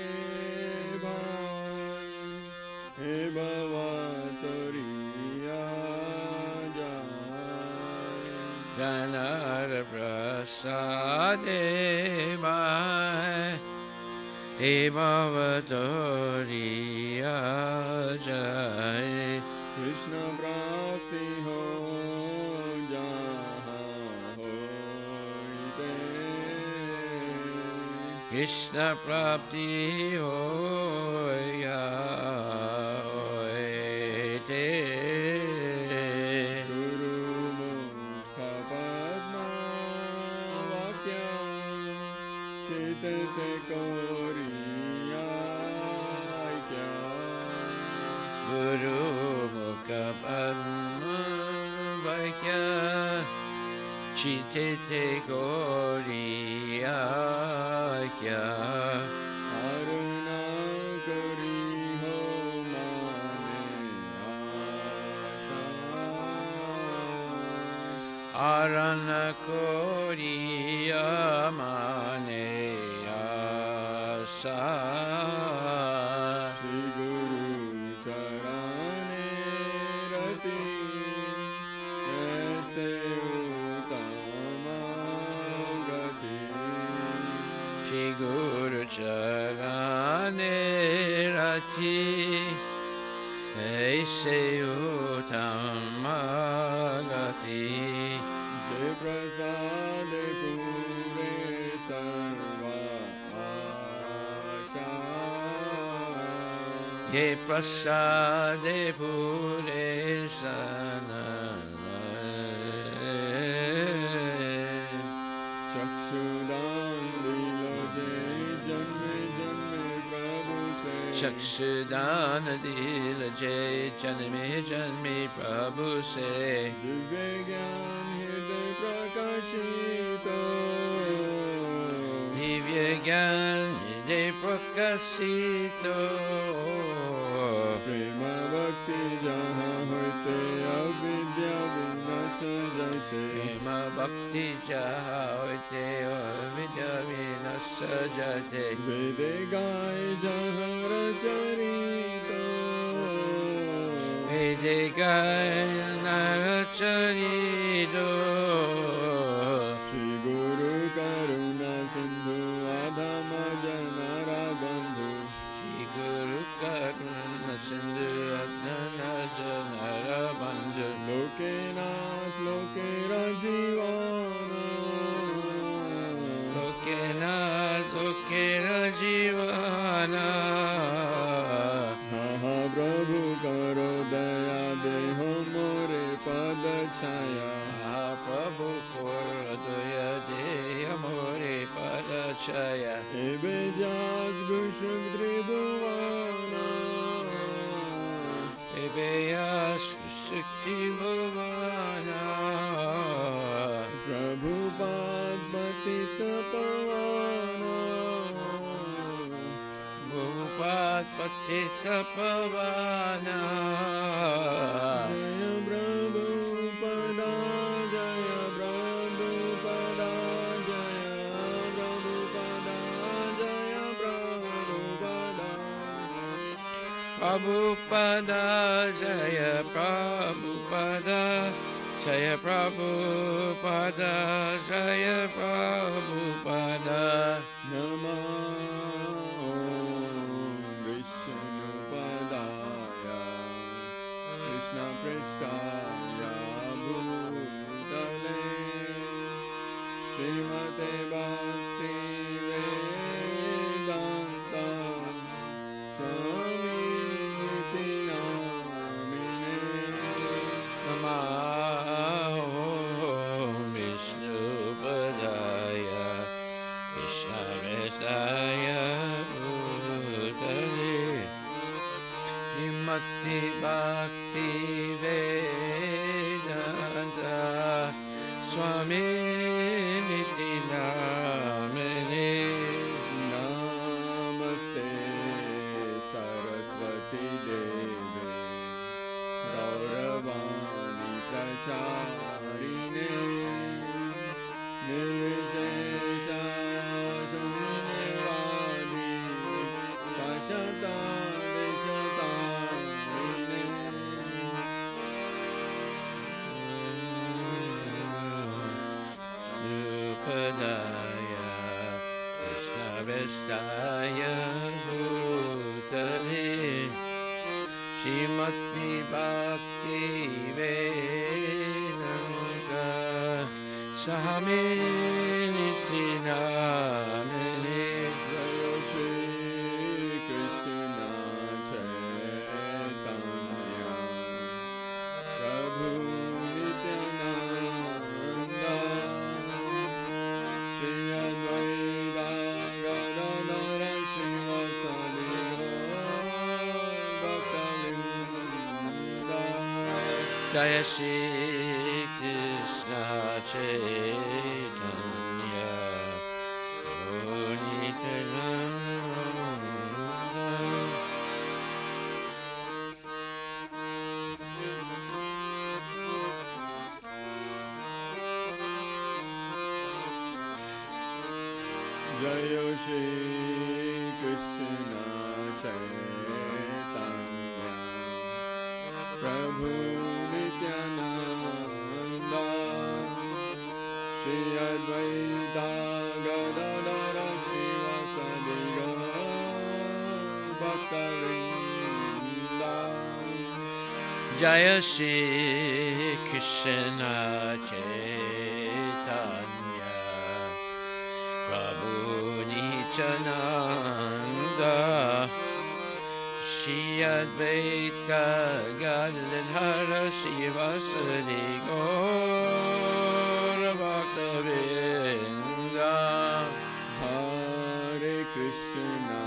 Bhai He Bhavatoriya Jai Janar Prasade Mai Bhavatoriya Jai Krishna Prapti Ho Jaha Hoite Krishna Prapti Hoya Hoite Guru Mukha Padma Vakya Chitete Koriya Aikya Guru Mukha Padma Vakya Chitete Goriya Kya Aruna Kari Ho Mane Asha Arana Koriya Mane Asa Shri Guru Charane Rati Aise Tamagati Eiseu Tamagati De prasade pure sarva asha Ye prasade pure sanana Chakshudan dilaje janme janme prabhu se Chakshudan dil jay janme janme prabhu se Divya gyan hriday prakashito Divya gyan de prakasito Prema bhakti jaha hoite avidya vinasha jaite Prema bhakti jaha hoite avidya vinasya jate Vede gai jaha racharito Vede gana racharito Shri Guru Karuna Sindhu Adhama Janara Bandhu Shri Guru Karuna Sindhu Adhana Janara Bandhu Lokenath Lokera Jivana Lokenath Lokera Jivana Maha Prabhu Karo Daya Deho More Pada Chaya Prabhu Kordaya Deya More Padachaya Ebe Jas Gushuk Tribhuvana Ebeyas Shakti Bhavana Prabhupada Patita Pavana Bhupad Patita Pavana Jaya Prabhupada Jaya Prabhupada Jaya Prabhupada Jaya Prabhupada Prabhupada Jaya Prabhupada Jaya Prabhupada Jaya Prabhupada Namah Vishnupadaya Krishna Prestaya Bhutale Srimate Bhakti Vedanta Swami Niti Namine Namo Vishnupadaya Krishna Prestaya Bhutale Srimati Bhakti Vedanta Swami Niti Namine Namaste Saraswati Devi Gauravani Pracharine Nirvishesha Sunyavadi Pashata Padaya Krishna Vestaya Bhutale Srimati Bhakti Vedanta Swami Niti Namine Jaya Shri Krishna Chaitanya Prabhu Nityananda Shri Advaita Gadadara Srivasadi Bhaktavinda Jaya Shri Krishna Chaitanya Prabhu Nityananda Jaya Shri Krishna Chaitanya Prabhu Nityananda Shri Advaita Gadadara Srivasadi Bhaktavinda Jaya Shri Krishna Chaitanya Prabhu Nityananda Shri Advaita Gadadhara Sivasari Gaura Bhakta-vrinda Hare Krishna,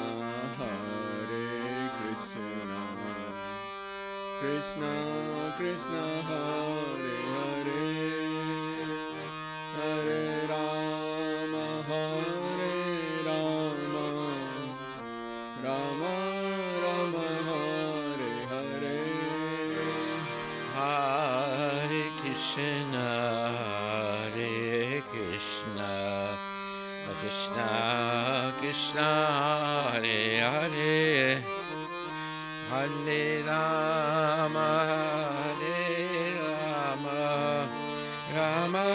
Krishna Krishna, Hare Hare, Hare Rama, Rama Rama, Hare Hare. Hare Krishna, Hare Krishna, Krishna Krishna, Hare Hare, Hare Rama, Rama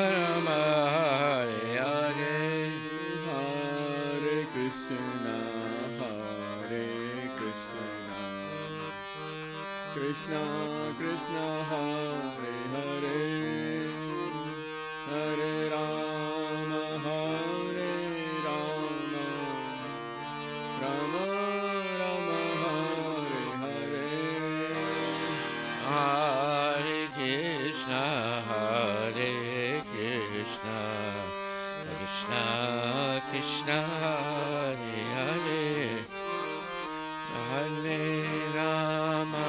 Rama, Hare Hare. Hare Krishna, Krishna Krishna, Hare Hare, Hare Rama, Rama Rama, Hare Hare. Hare Krishna, Hare Krishna, Krishna Krishna, Hare Hare, Hare Rama,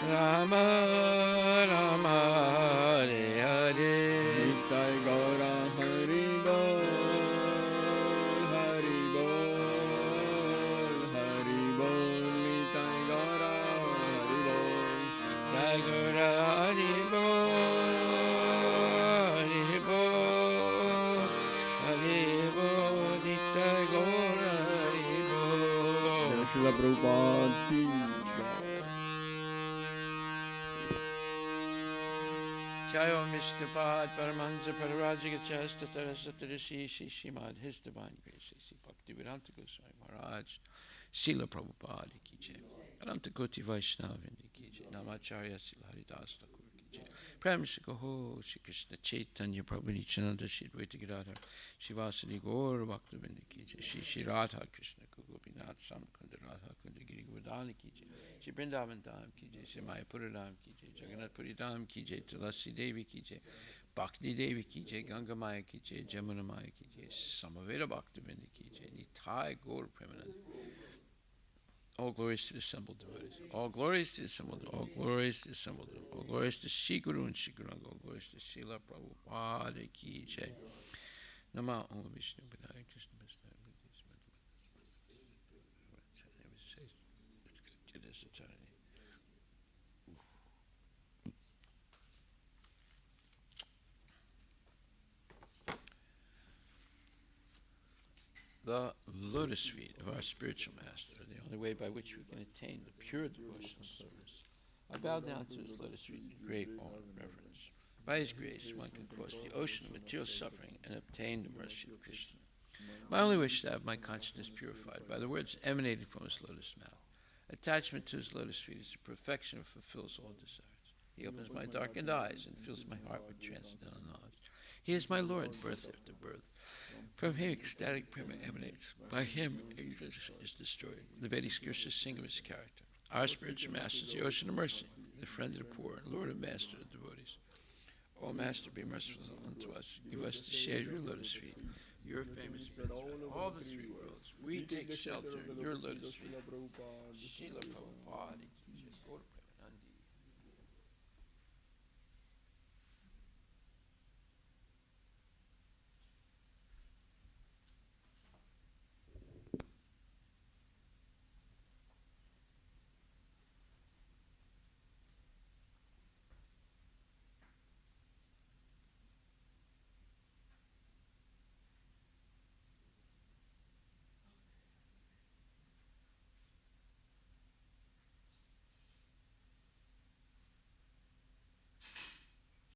Rama Rama, Hare Hare. Nitai Gaura Hari Bol, Hari Bol, Hari Bol, Nitai Gaura Hari Bol. Jai Gaura Hari Bol, Hari Bol, Hari Bol, Nitai Gaura Hari Bol. Jai Srila Prabhupada ki jai. Jayo Mr. Pad Paramansa Pararajika Chastatara Satarishi Shimad, His Divine Grace, Bhaktivedanta Goswami Maharaj, Srila Prabhupada ki jai, Ananta Koti Vaishnava ki jai, Namacharya Srila Haridas Thakur ki jai, Prem Shri Gaho, Shri Krishna Chaitanya Prabhu Nityananda, Shri Advaita Gadadhar, Shri Vasudeva Gaur Bhaktivinoda ki jai, Shri Radha Krishna Gopinath Samkunda Radha Kunda Giri Govardhana ki jai, Shri Vrindavan Dham ki jai, Shri Mayapura Dham ki jai, Jagannath Puri Dham ki jai, Tulasi Devi ki jai, Bhakti Devi ki jai, Ganga Maya ki jai, Jamuna Maya ki jai, Samaveda Bhaktivinoda ki jai, Nitai Gaur Premanand. All glories to the assembled devotees. All glories to the assembled devotees. All glories to the assembled devotees. All glories to Shri Guru and Shri Guranga. All glories to Srila Prabhupada ki jai. Nama Om Vishnu Padaya Krishna Vishnu. Let's get this eternity. The lotus feet of our spiritual master are the only way by which we can attain the pure devotional service. I bow down to his lotus feet with great awe and reverence. By his grace, one can cross the ocean of material suffering and obtain the mercy of Krishna. My only wish is to have my consciousness purified by the words emanating from his lotus mouth. Attachment to his lotus feet is the perfection that fulfills all desires. He opens my darkened eyes and fills my heart with transcendental knowledge. He is my Lord, birth after birth. From him ecstatic prema emanates. By him ignorance is destroyed. The Vedic scriptures sing of his character. Our spiritual master is the ocean of mercy, the friend of the poor, and Lord and master of the devotees. O Master, be merciful unto us. Give us the shade of your lotus feet. Your famous spreads throughout all the three worlds. We take shelter in your lotus feet. Srila Prabhupada.